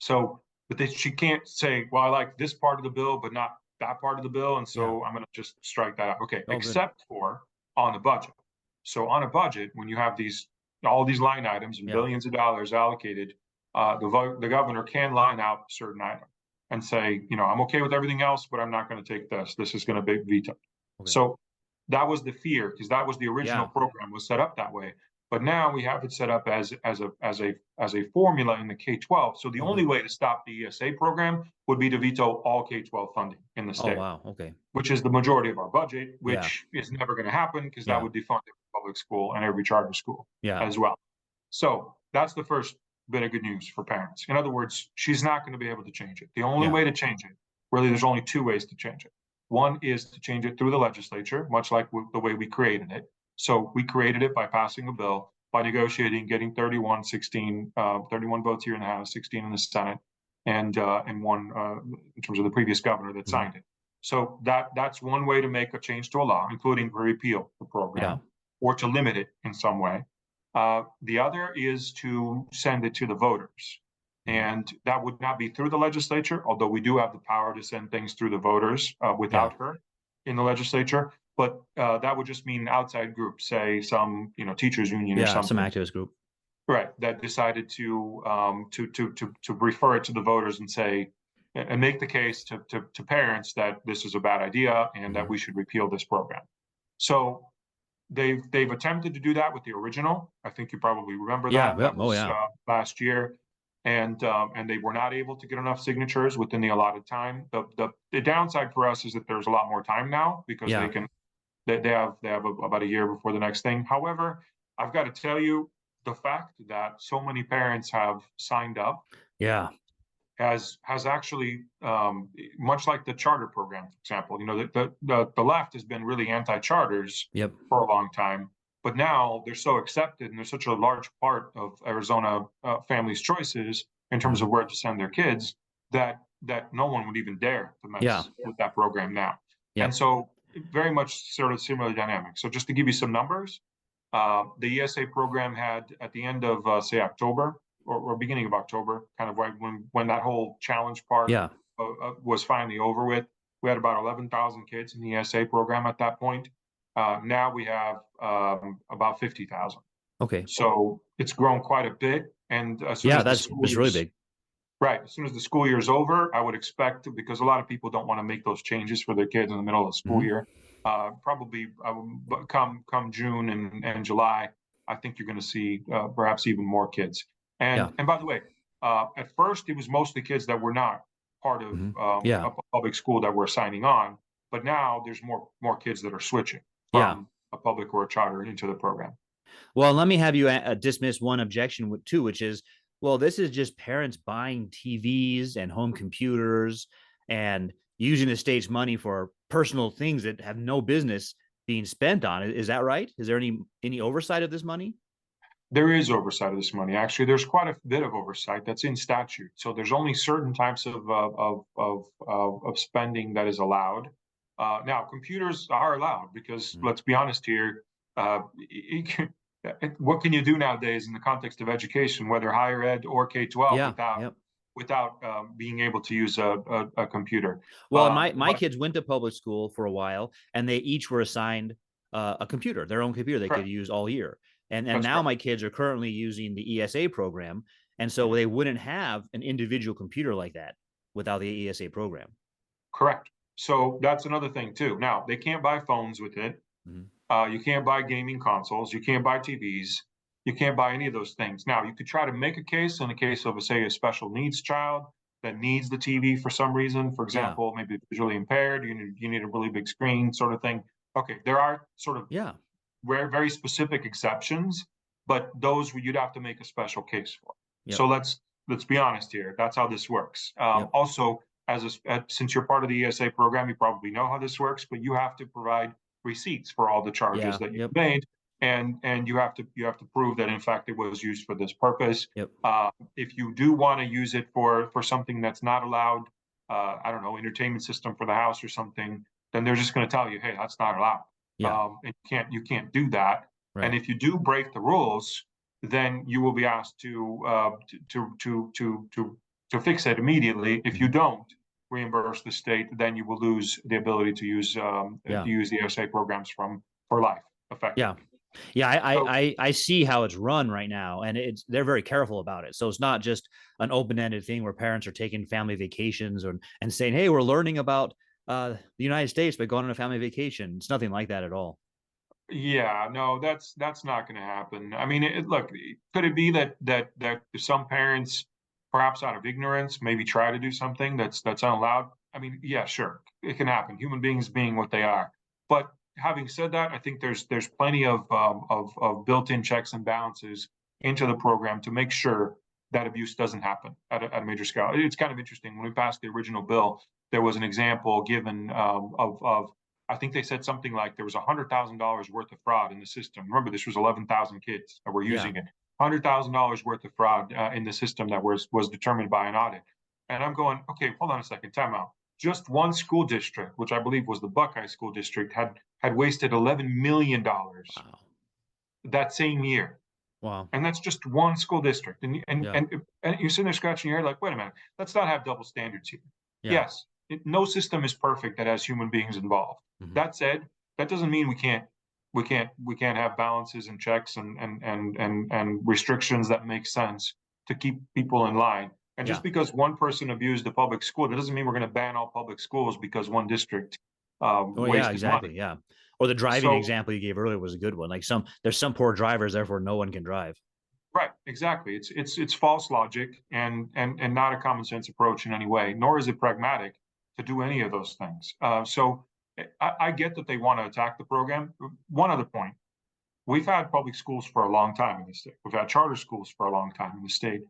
[SPEAKER 2] So, but she can't say, well, I like this part of the bill, but not that part of the bill, and so I'm going to just strike that out. Okay, except for on the budget. So on a budget, when you have all these line items and billions of dollars allocated, the governor can line out a certain item and say, I'm okay with everything else, but I'm not going to take this. This is going to be vetoed. So that was the fear, because that was the original program was set up that way. But now we have it set up as a formula in the K-12. So the only way to stop the ESA program would be to veto all K-12 funding in the state.
[SPEAKER 1] Oh, wow. Okay.
[SPEAKER 2] Which is the majority of our budget, which is never going to happen because that would defund every public school and every charter school as well. So that's the first bit of good news for parents. In other words, she's not going to be able to change it. The only way to change it, really, there's only two ways to change it. One is to change it through the legislature, much like the way we created it. So we created it by passing a bill, by negotiating, getting 31 votes here in the House, 16 in the Senate, and one in terms of the previous governor that signed it. So that's one way to make a change to a law, including to repeal the program or to limit it in some way. The other is to send it to the voters. And that would not be through the legislature, although we do have the power to send things through the voters without her in the legislature. But that would just mean an outside group, say some teachers union or something.
[SPEAKER 1] Some activist group.
[SPEAKER 2] Right, that decided to refer it to the voters and say, and make the case to parents that this is a bad idea and that we should repeal this program. So they've attempted to do that with the original. I think you probably remember that. That was last year. and they were not able to get enough signatures within the allotted time. The downside for us is that there's a lot more time now because
[SPEAKER 1] Yeah.
[SPEAKER 2] they have about a year before the next thing. However, I've got to tell you, the fact that so many parents have signed up
[SPEAKER 1] Yeah.
[SPEAKER 2] has actually, much like the charter program, for example, the left has been really anti-charters
[SPEAKER 1] Yep.
[SPEAKER 2] for a long time, but now they're so accepted and they're such a large part of Arizona families' choices in terms of where to send their kids that no one would even dare to
[SPEAKER 1] Yeah.
[SPEAKER 2] mess with that program now. And
[SPEAKER 1] Yep.
[SPEAKER 2] so very much sort of similar dynamic. So just to give you some numbers, the ESA program had at the end of say October or beginning of October, kind of right when that whole challenge part
[SPEAKER 1] Yeah.
[SPEAKER 2] was finally over with. We had about 11,000 kids in the ESA program at that point. Now we have about 50,000.
[SPEAKER 1] Okay.
[SPEAKER 2] So it's grown quite a bit. And as soon
[SPEAKER 1] Yeah,
[SPEAKER 2] as the
[SPEAKER 1] that's
[SPEAKER 2] school
[SPEAKER 1] really
[SPEAKER 2] year's
[SPEAKER 1] big.
[SPEAKER 2] right, as soon as the school year is over, I would expect, because a lot of people don't want to make those changes for their kids in the middle of the school year. Probably come June and July, I think you're going to see perhaps even more kids.
[SPEAKER 1] Yeah.
[SPEAKER 2] And by the way, at first it was mostly kids that were not part of
[SPEAKER 1] Yeah.
[SPEAKER 2] a public school that were signing on, but now there's more kids that are switching
[SPEAKER 1] Yeah.
[SPEAKER 2] from a public or a charter into the program.
[SPEAKER 1] Well, let me have you dismiss one objection too, which is, well, this is just parents buying TVs and home computers and using the state's money for personal things that have no business being spent on. Is that right? Is there any oversight of this money?
[SPEAKER 2] There is oversight of this money. Actually, there's quite a bit of oversight that's in statute. So there's only certain types of spending that is allowed. Now, computers are allowed because let's be honest here. What can you do nowadays in the context of education, whether higher ed or K-12,
[SPEAKER 1] Yeah. Yep.
[SPEAKER 2] without being able to use a computer?
[SPEAKER 1] Well, and my
[SPEAKER 2] But
[SPEAKER 1] kids went to public school for a while, and they each were assigned a computer, their own computer they could
[SPEAKER 2] correct,
[SPEAKER 1] use all year. And
[SPEAKER 2] that's
[SPEAKER 1] now
[SPEAKER 2] correct.
[SPEAKER 1] my kids are currently using the ESA program, and so they wouldn't have an individual computer like that without the ESA program.
[SPEAKER 2] Correct. So that's another thing too. Now they can't buy phones with it.
[SPEAKER 1] Mhm.
[SPEAKER 2] You can't buy gaming consoles. You can't buy TVs. You can't buy any of those things. Now, you could try to make a case in the case of, say, a special needs child that needs the TV for some reason. For
[SPEAKER 1] Yeah.
[SPEAKER 2] example, maybe visually impaired. You need a really big screen, sort of thing. Okay, there are sort of
[SPEAKER 1] Yeah.
[SPEAKER 2] very specific exceptions, but those you'd have to make a special case for.
[SPEAKER 1] Yep.
[SPEAKER 2] So let's be honest here. That's how this works.
[SPEAKER 1] Yep.
[SPEAKER 2] Also, since you're part of the ESA program, you probably know how this works, but you have to provide receipts for all the charges
[SPEAKER 1] Yeah.
[SPEAKER 2] that you've
[SPEAKER 1] Yep.
[SPEAKER 2] made, and you have to prove that in fact it was used for this purpose.
[SPEAKER 1] Yep.
[SPEAKER 2] If you do want to use it for something that's not allowed, I don't know, entertainment system for the house or something, then they're just going to tell you, hey, that's not allowed.
[SPEAKER 1] Yeah.
[SPEAKER 2] And you can't do that.
[SPEAKER 1] Right.
[SPEAKER 2] And if you do break the rules, then you will be asked to fix it immediately. If you don't reimburse the state, then you will lose the ability to use
[SPEAKER 1] Yeah.
[SPEAKER 2] the ESA programs for life, effectively.
[SPEAKER 1] Yeah. Yeah, I see how it's run right now, and they're very careful about it. So it's not just an open-ended thing where parents are taking family vacations and saying, "Hey, we're learning about the United States by going on a family vacation." It's nothing like that at all.
[SPEAKER 2] Yeah, no, that's not going to happen. I mean, look, could it be that some parents, perhaps out of ignorance, maybe try to do something that's unallowed? I mean, yeah, sure, it can happen. Human beings being what they are. But having said that, I think there's plenty of built-in checks and balances into the program to make sure that abuse doesn't happen at a major scale. It's kind of interesting. When we passed the original bill, there was an example given of I think they said something like there was $100,000 worth of fraud in the system. Remember, this was 11,000 kids that were
[SPEAKER 1] Yeah.
[SPEAKER 2] using it. $100,000 worth of fraud in the system that was determined by an audit. And I'm going, okay, hold on a second, time out. Just one school district, which I believe was the Buckeye School District, had wasted $11 million
[SPEAKER 1] Wow.
[SPEAKER 2] that same year.
[SPEAKER 1] Wow.
[SPEAKER 2] And that's just one school district. And
[SPEAKER 1] Yeah.
[SPEAKER 2] you're sitting there scratching your head like, wait a minute, let's not have double standards here.
[SPEAKER 1] Yeah.
[SPEAKER 2] Yes, no system is perfect that has human beings involved. That said, that doesn't mean we can't have balances and checks and restrictions that make sense to keep people in line. And just
[SPEAKER 1] Yeah.
[SPEAKER 2] because one person abused a public school, that doesn't mean we're going to ban all public schools because one district
[SPEAKER 1] Oh yeah,
[SPEAKER 2] wasted
[SPEAKER 1] exactly.
[SPEAKER 2] money.
[SPEAKER 1] Yeah. Or the driving
[SPEAKER 2] So
[SPEAKER 1] example you gave earlier was a good one. Like there's some poor drivers, therefore no one can drive.
[SPEAKER 2] Right, exactly. It's false logic and not a common sense approach in any way, nor is it pragmatic to do any of those things. I get that they want to attack the program. One other point: we've had public schools for a long time in the state. We've had charter schools for a long time in the state.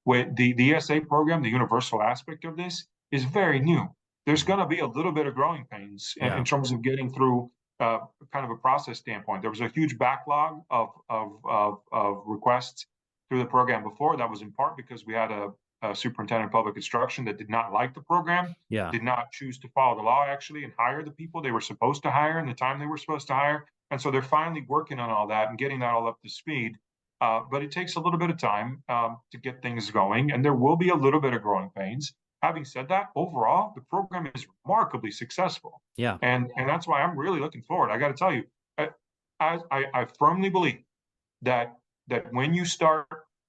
[SPEAKER 2] With the ESA program, the universal aspect of this is very new. There's going to be a little bit of growing pains in terms of getting through kind of a process standpoint. There was a huge backlog of requests through the program before. That was in part because we had a superintendent of public instruction that did not like the program,
[SPEAKER 1] Yeah.
[SPEAKER 2] did not choose to follow the law actually and hire the people they were supposed to hire in the time they were supposed to hire. And so they're finally working on all that and getting that all up to speed. But it takes a little bit of time to get things going, and there will be a little bit of growing pains. Having said that, overall, the program is remarkably successful.
[SPEAKER 1] Yeah.
[SPEAKER 2] And that's why I'm really looking forward. I got to tell you, I firmly believe that when you start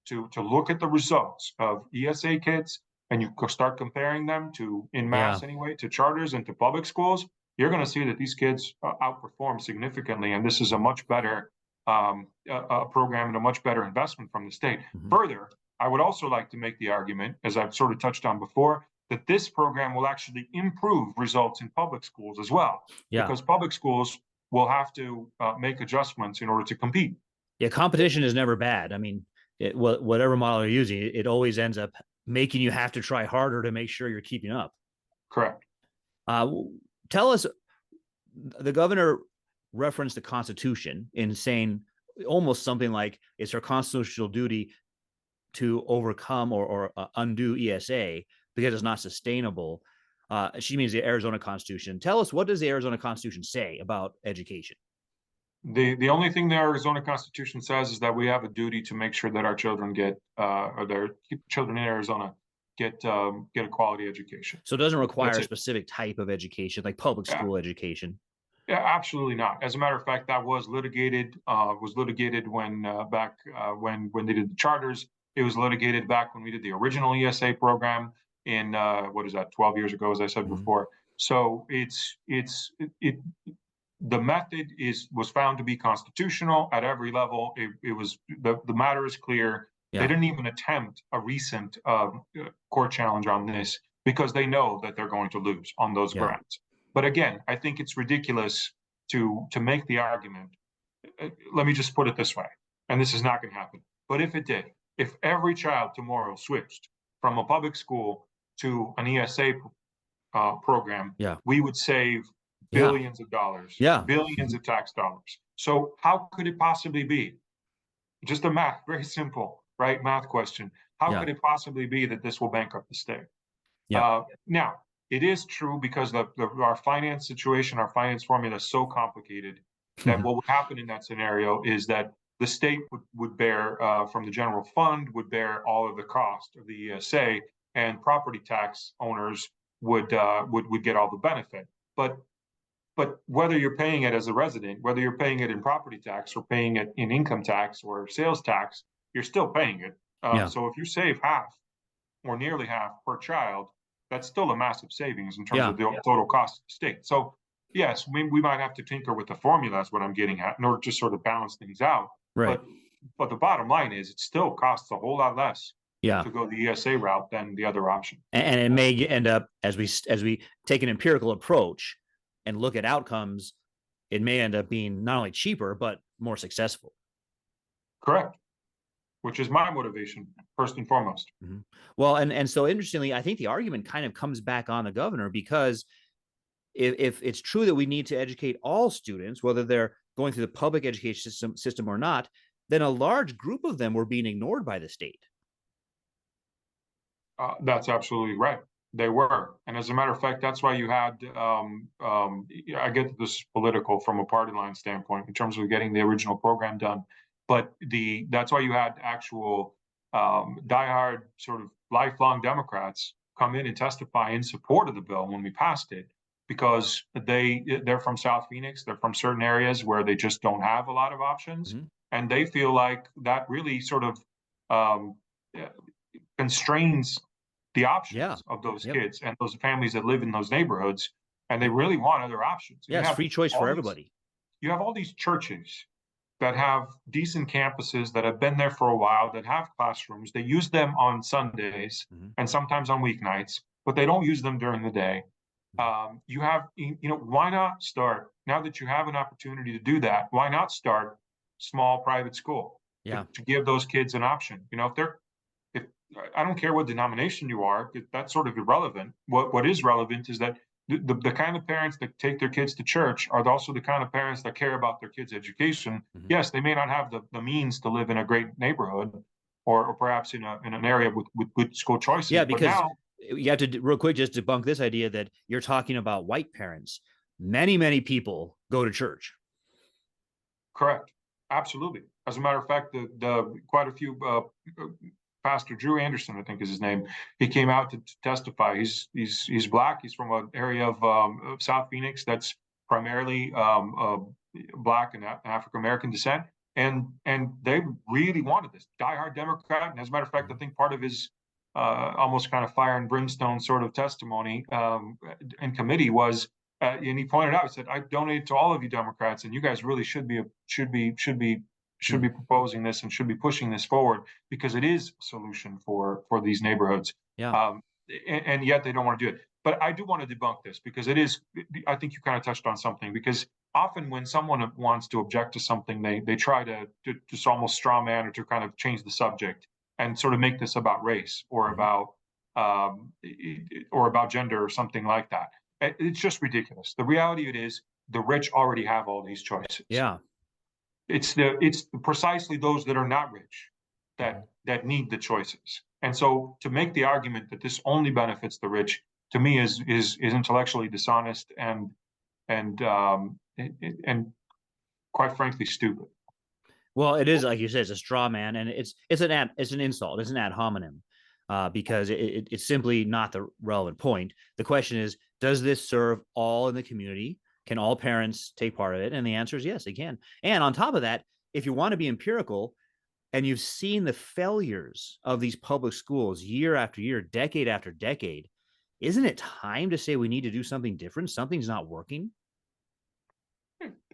[SPEAKER 2] to look at the results of ESA kids and you start comparing them to, in mass anyway, to charters and to public schools, you're going to see that these kids outperform significantly, and this is a much better a program and a much better investment from the state. Further, I would also like to make the argument, as I've sort of touched on before, that this program will actually improve results in public schools as well, because public schools will have to make adjustments in order to compete.
[SPEAKER 1] Yeah, competition is never bad. I mean, whatever model you're using, it always ends up making you have to try harder to make sure you're keeping up.
[SPEAKER 2] Correct.
[SPEAKER 1] Tell us, the governor referenced the Constitution in saying almost something like it's her constitutional duty to overcome or undo ESA because it's not sustainable. She means the Arizona Constitution. Tell us, what does the Arizona Constitution say about education?
[SPEAKER 2] The only thing the Arizona Constitution says is that we have a duty to make sure that our children get or their children in Arizona get a quality education.
[SPEAKER 1] So it doesn't require a specific type of education, like public school education.
[SPEAKER 2] Yeah, absolutely not. As a matter of fact, that was litigated. When back when they did the charters. It was litigated back when we did the original ESA program in 12 years ago, as I said before. So the method was found to be constitutional at every level. It was the matter is clear. They didn't even attempt a recent court challenge on this because they know that they're going to lose on those grounds. But again, I think it's ridiculous to make the argument. Let me just put it this way, and this is not going to happen. But if it did, if every child tomorrow switched from a public school to an ESA program, we would save billions of dollars, billions of tax dollars. So how could it possibly be? Just a very simple, right? Math question. How could it possibly be that this will bankrupt the state? Now, it is true because our finance situation, our finance formula is so complicated that what would happen in that scenario is that the state would bear from the general fund would bear all of the cost of the ESA, and property tax owners would get all the benefit. But whether you're paying it as a resident, whether you're paying it in property tax or paying it in income tax or sales tax, you're still paying it. So if you save half or nearly half per child, that's still a massive savings in terms of the total cost of the state. So yes, we might have to tinker with the formula, is what I'm getting at, in order to sort of balance things out.
[SPEAKER 1] Right.
[SPEAKER 2] But the bottom line is it still costs a whole lot less to go the ESA route than the other option.
[SPEAKER 1] And it may end up, as we take an empirical approach and look at outcomes, it may end up being not only cheaper, but more successful.
[SPEAKER 2] Correct. Which is my motivation, first and foremost.
[SPEAKER 1] Well, and so interestingly, I think the argument kind of comes back on the governor, because if it's true that we need to educate all students, whether they're going through the public education system or not, then a large group of them were being ignored by the state.
[SPEAKER 2] That's absolutely right. They were. And as a matter of fact, that's why you had, I get this is political from a party line standpoint in terms of getting the original program done. But that's why you had actual diehard sort of lifelong Democrats come in and testify in support of the bill when we passed it, because they're from South Phoenix. They're from certain areas where they just don't have a lot of options. And they feel like that really sort of constrains the options of those kids and those families that live in those neighborhoods, and they really want other options.
[SPEAKER 1] It's free choice for everybody.
[SPEAKER 2] You have all these churches that have decent campuses that have been there for a while, that have classrooms. They use them on Sundays and sometimes on weeknights, but they don't use them during the day. You have, why not start, now that you have an opportunity to do that, why not start small private school
[SPEAKER 1] Yeah.
[SPEAKER 2] to give those kids an option? If I don't care what denomination you are, that's sort of irrelevant. What is relevant is that the kind of parents that take their kids to church are also the kind of parents that care about their kids' education. Yes, they may not have the means to live in a great neighborhood or perhaps in an area with good school choices.
[SPEAKER 1] Yeah,
[SPEAKER 2] But
[SPEAKER 1] because
[SPEAKER 2] now,
[SPEAKER 1] you have to real quick just debunk this idea that you're talking about white parents. Many people go to church.
[SPEAKER 2] correct, absolutely. As a matter of fact, the quite a few Pastor Drew Anderson, I think is his name. He came out to testify. He's black. He's from an area of South Phoenix that's primarily black and African American descent, and they really wanted this diehard Democrat. And as a matter of fact, I think part of his almost kind of fire and brimstone sort of testimony in committee was, and he pointed out, he said, "I donated to all of you Democrats, and you guys really should be proposing this and should be pushing this forward because it is a solution for these neighborhoods."
[SPEAKER 1] Yeah.
[SPEAKER 2] And yet they don't want to do it. But I do want to debunk this because it is. I think you kind of touched on something, because often when someone wants to object to something, they try to just almost straw man or to kind of change the subject and sort of make this about race or about gender or something like that. It's just ridiculous. The reality of it is the rich already have all these choices.
[SPEAKER 1] Yeah.
[SPEAKER 2] It's precisely those that are not rich that need the choices. And so to make the argument that this only benefits the rich, to me, is intellectually dishonest and quite frankly stupid.
[SPEAKER 1] Well, it is, like you said, it's a straw man, and it's an insult. It's an ad hominem, because it's simply not the relevant point. The question is, does this serve all in the community? Can all parents take part of it? And the answer is yes, they can. And on top of that, if you want to be empirical, and you've seen the failures of these public schools year after year, decade after decade, isn't it time to say we need to do something different? Something's not working.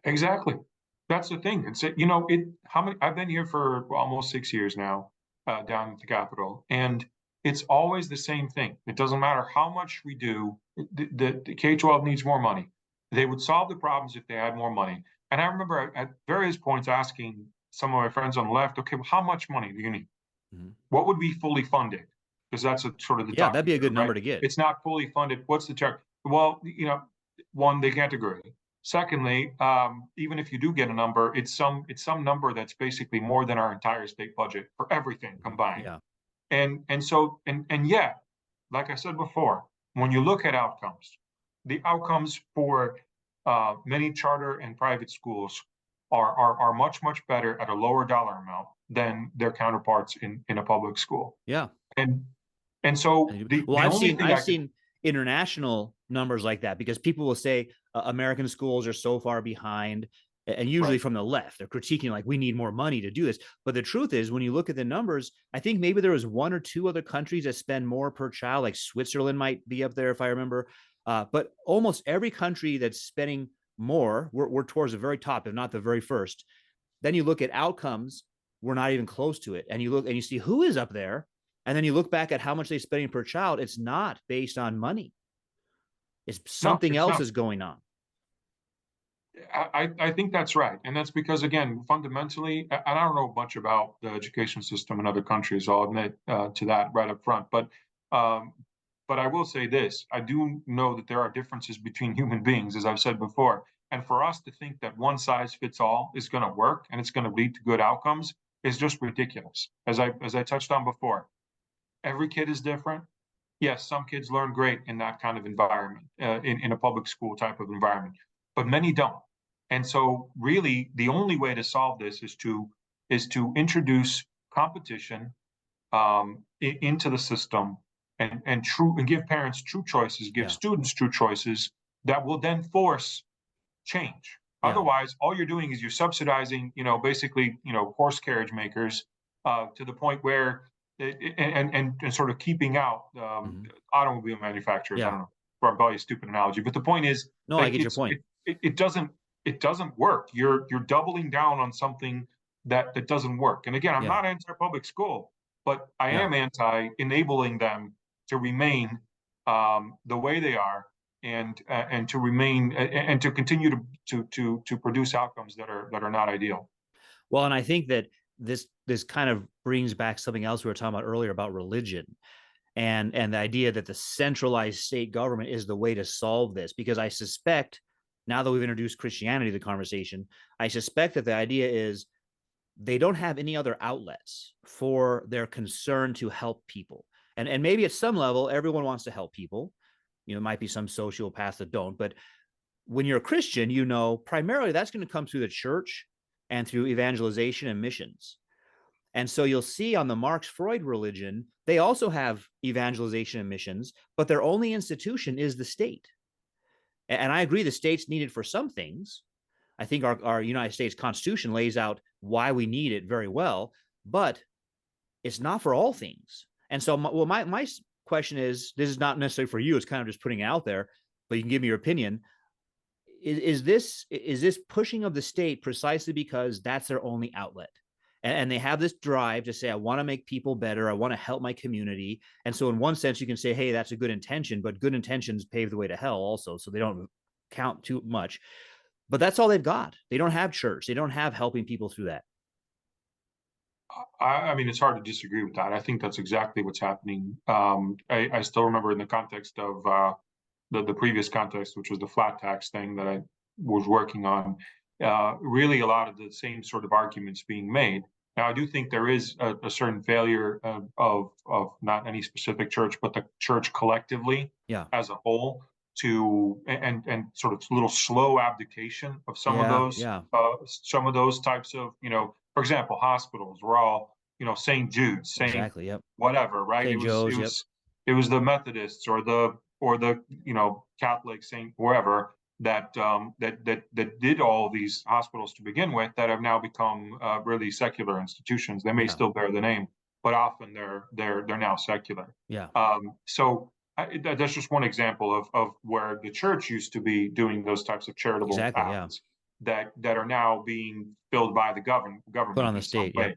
[SPEAKER 2] Exactly. That's the thing. It's how many I've been here for almost 6 years now, down at the Capitol, and it's always the same thing. It doesn't matter how much we do. The K-12 needs more money. They would solve the problems if they had more money. And I remember at various points asking some of my friends on the left, okay, well, how much money do you need? What would be fully funded? Because that's sort of the
[SPEAKER 1] Yeah, that'd be a good number
[SPEAKER 2] right?
[SPEAKER 1] to get.
[SPEAKER 2] It's not fully funded. What's the check? Well, one, they can't agree. Secondly, even if you do get a number, it's some number that's basically more than our entire state budget for everything combined.
[SPEAKER 1] Yeah.
[SPEAKER 2] And yeah, like I said before, when you look at outcomes, the outcomes for many charter and private schools are much better at a lower dollar amount than their counterparts in a public school.
[SPEAKER 1] Yeah.
[SPEAKER 2] And so
[SPEAKER 1] I've seen international numbers like that, because people will say American schools are so far behind, and usually from the left, they're critiquing like we need more money to do this. But the truth is, when you look at the numbers, I think maybe there was one or two other countries that spend more per child, like Switzerland might be up there if I remember. But almost every country that's spending more, we're towards the very top, if not the very first. Then you look at outcomes, we're not even close to it. And you look and you see who is up there. And then you look back at how much they're spending per child. It's not based on money. It's something else is going on.
[SPEAKER 2] I think that's right. And that's because, again, fundamentally, and I don't know much about the education system in other countries, I'll admit to that right up front. But I will say this. I do know that there are differences between human beings, as I've said before. And for us to think that one size fits all is going to work and it's going to lead to good outcomes is just ridiculous. As I touched on before, every kid is different. Yes, some kids learn great in that kind of environment, in a public school type of environment, but many don't. And so really the only way to solve this is to introduce competition into the system and give parents true choices, give students true choices that will then force change. Yeah. Otherwise, all you're doing is you're subsidizing, basically, horse carriage makers to the point where and sort of keeping out automobile manufacturers. Yeah. I don't know, probably a stupid analogy, but the point is,
[SPEAKER 1] no, I get your point.
[SPEAKER 2] It doesn't it doesn't work. You're doubling down on something that doesn't work. And again, I'm
[SPEAKER 1] Yeah.
[SPEAKER 2] not anti-public school, but I
[SPEAKER 1] Yeah.
[SPEAKER 2] am anti-enabling them to remain the way they are, and to remain and to continue to produce outcomes that are not ideal.
[SPEAKER 1] Well, and I think that this kind of brings back something else we were talking about earlier about religion and the idea that the centralized state government is the way to solve this. Because I suspect, now that we've introduced Christianity to the conversation, I suspect that the idea is they don't have any other outlets for their concern to help people. And maybe at some level, everyone wants to help people. It might be some sociopaths that don't, but when you're a Christian, primarily that's going to come through the church and through evangelization and missions. And so you'll see on the Marx Freud religion, they also have evangelization and missions, but their only institution is the state. And I agree the state's needed for some things. I think our United States Constitution lays out why we need it very well, but it's not for all things. And so, my question is, this is not necessarily for you, it's kind of just putting it out there, but you can give me your opinion. Is this pushing of the state precisely because that's their only outlet? And they have this drive to say, I want to make people better. I want to help my community. And so in one sense, you can say, hey, that's a good intention, but good intentions pave the way to hell also. So they don't count too much. But that's all they've got. They don't have church. They don't have helping people through that.
[SPEAKER 2] I mean, it's hard to disagree with that. I think that's exactly what's happening. I still remember in the context of the previous context, which was the flat tax thing that I was working on, really a lot of the same sort of arguments being made. Now, I do think there is a certain failure of not any specific church, but the church collectively
[SPEAKER 1] Yeah.
[SPEAKER 2] as a whole and sort of little slow abdication of
[SPEAKER 1] Yeah. Yeah.
[SPEAKER 2] some of those types of, for example, hospitals. We're all, St. Jude, Saint
[SPEAKER 1] Exactly. Yep.
[SPEAKER 2] whatever, right?
[SPEAKER 1] St. Joe's. Yep.
[SPEAKER 2] It was the Methodists or the Catholic Saint whoever that did all these hospitals to begin with that have now become really secular institutions. They may
[SPEAKER 1] Yeah.
[SPEAKER 2] still bear the name, but often they're now secular.
[SPEAKER 1] Yeah.
[SPEAKER 2] So that's just one example of where the church used to be doing those types of charitable
[SPEAKER 1] Exactly. Yeah.
[SPEAKER 2] acts that are now being filled by the
[SPEAKER 1] Put on
[SPEAKER 2] government
[SPEAKER 1] the
[SPEAKER 2] in some
[SPEAKER 1] state.
[SPEAKER 2] way.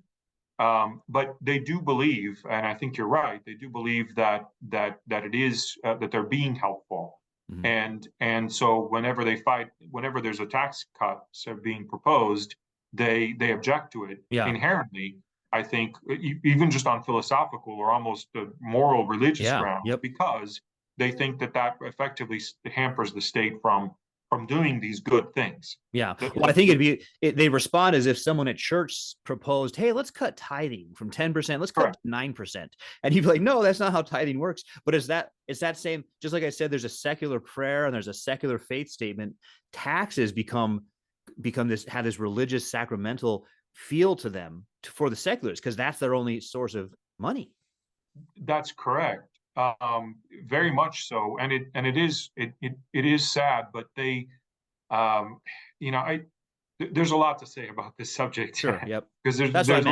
[SPEAKER 1] Yep.
[SPEAKER 2] But they do believe, and I think you're right. They do believe that it is that they're being helpful,
[SPEAKER 1] Mm-hmm.
[SPEAKER 2] and so whenever there's a tax cut being proposed, they object to it
[SPEAKER 1] Yeah.
[SPEAKER 2] inherently. I think even just on philosophical or almost moral religious
[SPEAKER 1] Yeah.
[SPEAKER 2] grounds,
[SPEAKER 1] Yep.
[SPEAKER 2] because they think that effectively hampers the state from doing these good things.
[SPEAKER 1] Yeah. Well, I think they respond as if someone at church proposed, hey, let's cut tithing from 10%, let's cut 9%. And you'd be like, no, that's not how tithing works. But it's that same, just like I said, there's a secular prayer and there's a secular faith statement. Taxes become have this religious sacramental feel to them for the seculars, because that's their only source of money.
[SPEAKER 2] That's correct. Very much so. And it is sad, but they, there's a lot to say about this subject.
[SPEAKER 1] Sure. Yep.
[SPEAKER 2] Because
[SPEAKER 1] that's
[SPEAKER 2] there's
[SPEAKER 1] what I meant.
[SPEAKER 2] a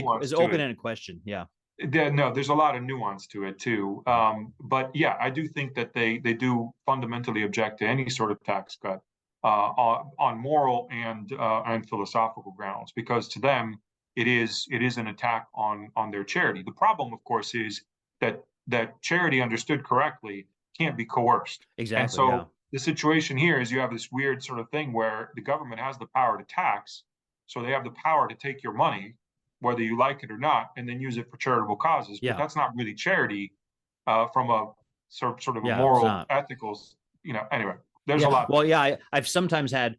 [SPEAKER 2] lot
[SPEAKER 1] It's
[SPEAKER 2] of
[SPEAKER 1] an open-ended question. Yeah.
[SPEAKER 2] No, there's a lot of nuance to it too. But yeah, I do think that they do fundamentally object to any sort of tax cut on moral and philosophical grounds, because to them it is an attack on their charity. The problem, of course, is that charity understood correctly can't be coerced.
[SPEAKER 1] Exactly.
[SPEAKER 2] And so
[SPEAKER 1] yeah.
[SPEAKER 2] the situation here is you have this weird sort of thing where the government has the power to tax, so they have the power to take your money, whether you like it or not, and then use it for charitable causes.
[SPEAKER 1] Yeah.
[SPEAKER 2] But that's not really charity from a sort of a
[SPEAKER 1] Yeah,
[SPEAKER 2] moral, ethical, anyway, there's a lot.
[SPEAKER 1] Well, yeah, I've sometimes had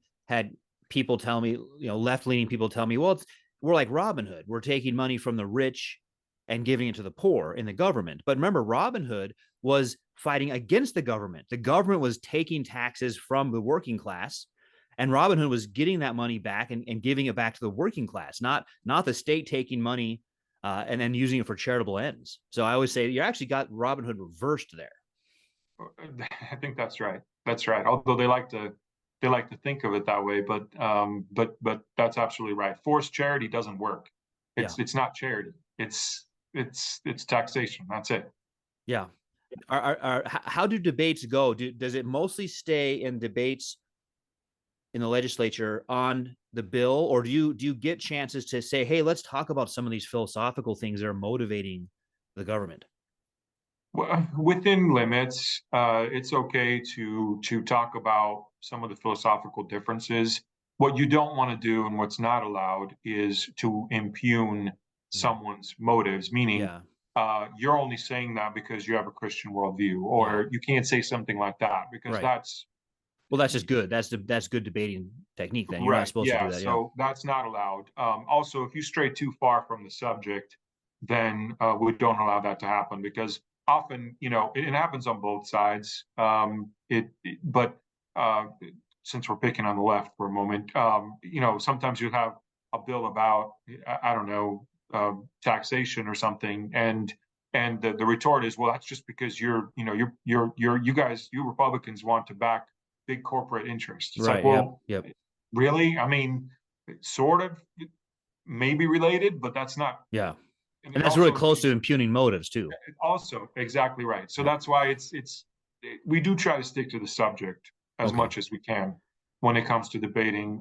[SPEAKER 1] people tell me, left-leaning people tell me, well, we're like Robin Hood. We're taking money from the rich and giving it to the poor in the government. But remember, Robin Hood was fighting against the government. The government was taking taxes from the working class, and Robin Hood was getting that money back and giving it back to the working class, not the state taking money and then using it for charitable ends. So I always say you actually got Robin Hood reversed there.
[SPEAKER 2] I think that's right. That's right. Although they like to think of it that way, but that's absolutely right. Forced charity doesn't work. It's not charity. It's taxation. That's it.
[SPEAKER 1] Yeah. How do debates go? Does it mostly stay in debates in the legislature on the bill, or do you get chances to say, hey, let's talk about some of these philosophical things that are motivating the government?
[SPEAKER 2] Well, within limits, it's okay to talk about some of the philosophical differences. What you don't want to do and what's not allowed is to impugn someone's motives, meaning
[SPEAKER 1] Yeah,
[SPEAKER 2] you're only saying that because you have a Christian worldview,
[SPEAKER 1] yeah,
[SPEAKER 2] or you can't say something like that because
[SPEAKER 1] right.
[SPEAKER 2] that's
[SPEAKER 1] Well, that's just good. That's good debating technique. Then you're not
[SPEAKER 2] right.
[SPEAKER 1] supposed to do
[SPEAKER 2] Yeah.
[SPEAKER 1] that. Yeah,
[SPEAKER 2] So that's not allowed. Also, if you stray too far from the subject, then we don't allow that to happen because often, it happens on both sides. But uh, since we're picking on the left for a moment, sometimes you have a bill about, I don't know, taxation or something, and the retort is, well, that's just because you Republicans want to back big corporate interests. It's like,
[SPEAKER 1] right. Yep,
[SPEAKER 2] well,
[SPEAKER 1] yep.
[SPEAKER 2] really? I mean, sort of maybe related, but that's not.
[SPEAKER 1] Yeah,
[SPEAKER 2] And
[SPEAKER 1] and
[SPEAKER 2] it
[SPEAKER 1] that's really
[SPEAKER 2] also
[SPEAKER 1] close to impugning motives too.
[SPEAKER 2] also exactly right. So
[SPEAKER 1] Yeah.
[SPEAKER 2] that's why we do try to stick to the subject as
[SPEAKER 1] Okay.
[SPEAKER 2] much as we can when it comes to debating.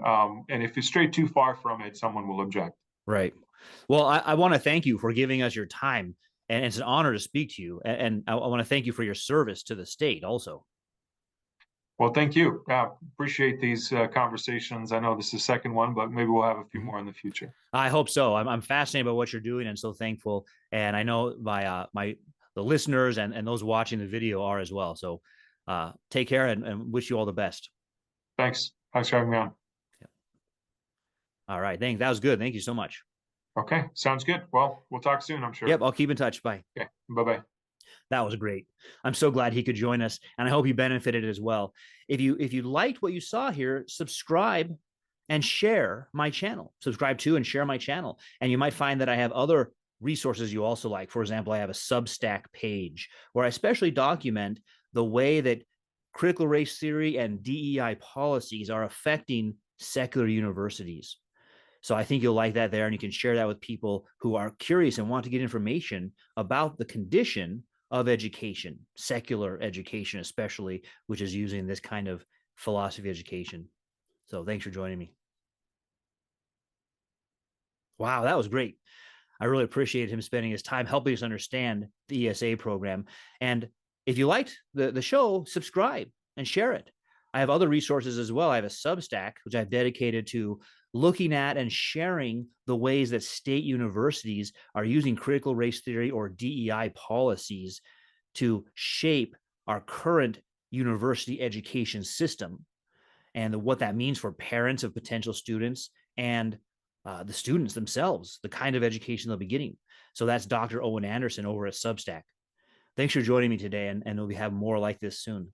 [SPEAKER 2] And if you stray too far from it, someone will object.
[SPEAKER 1] Right. Well, I want to thank you for giving us your time, and it's an honor to speak to you. And I want to thank you for your service to the state also.
[SPEAKER 2] Well, thank you. Appreciate these conversations. I know this is the second one, but maybe we'll have a few
[SPEAKER 1] Mhm.
[SPEAKER 2] more in the future.
[SPEAKER 1] I hope so. I'm fascinated by what you're doing and so thankful. And I know my the listeners and those watching the video are as well. So take care and wish you all the best.
[SPEAKER 2] Thanks. Thanks for having me on.
[SPEAKER 1] All right. Thanks. That was good. Thank you so much.
[SPEAKER 2] Okay, sounds good. Well, we'll talk soon, I'm
[SPEAKER 1] Yep.
[SPEAKER 2] sure.
[SPEAKER 1] I'll keep in touch. Bye.
[SPEAKER 2] Okay, bye bye.
[SPEAKER 1] That was great. I'm so glad he could join us, and I hope you benefited as well. If you liked what you saw here, subscribe and share my channel. Subscribe to and share my channel, and you might find that I have other resources you also like. For example, I have a Substack page where I especially document the way that critical race theory and DEI policies are affecting secular universities. So I think you'll like that there, and you can share that with people who are curious and want to get information about the condition of education, secular education, especially, which is using this kind of philosophy education. So thanks for joining me. Wow, that was great. I really appreciated him spending his time helping us understand the ESA program. And if you liked the show, subscribe and share it. I have other resources as well. I have a Substack, which I've dedicated to looking at and sharing the ways that state universities are using critical race theory or DEI policies to shape our current university education system and what that means for parents of potential students and the students themselves, the kind of education they'll be getting. So that's Dr. Owen Anderson over at Substack. Thanks for joining me today, and we'll have more like this soon.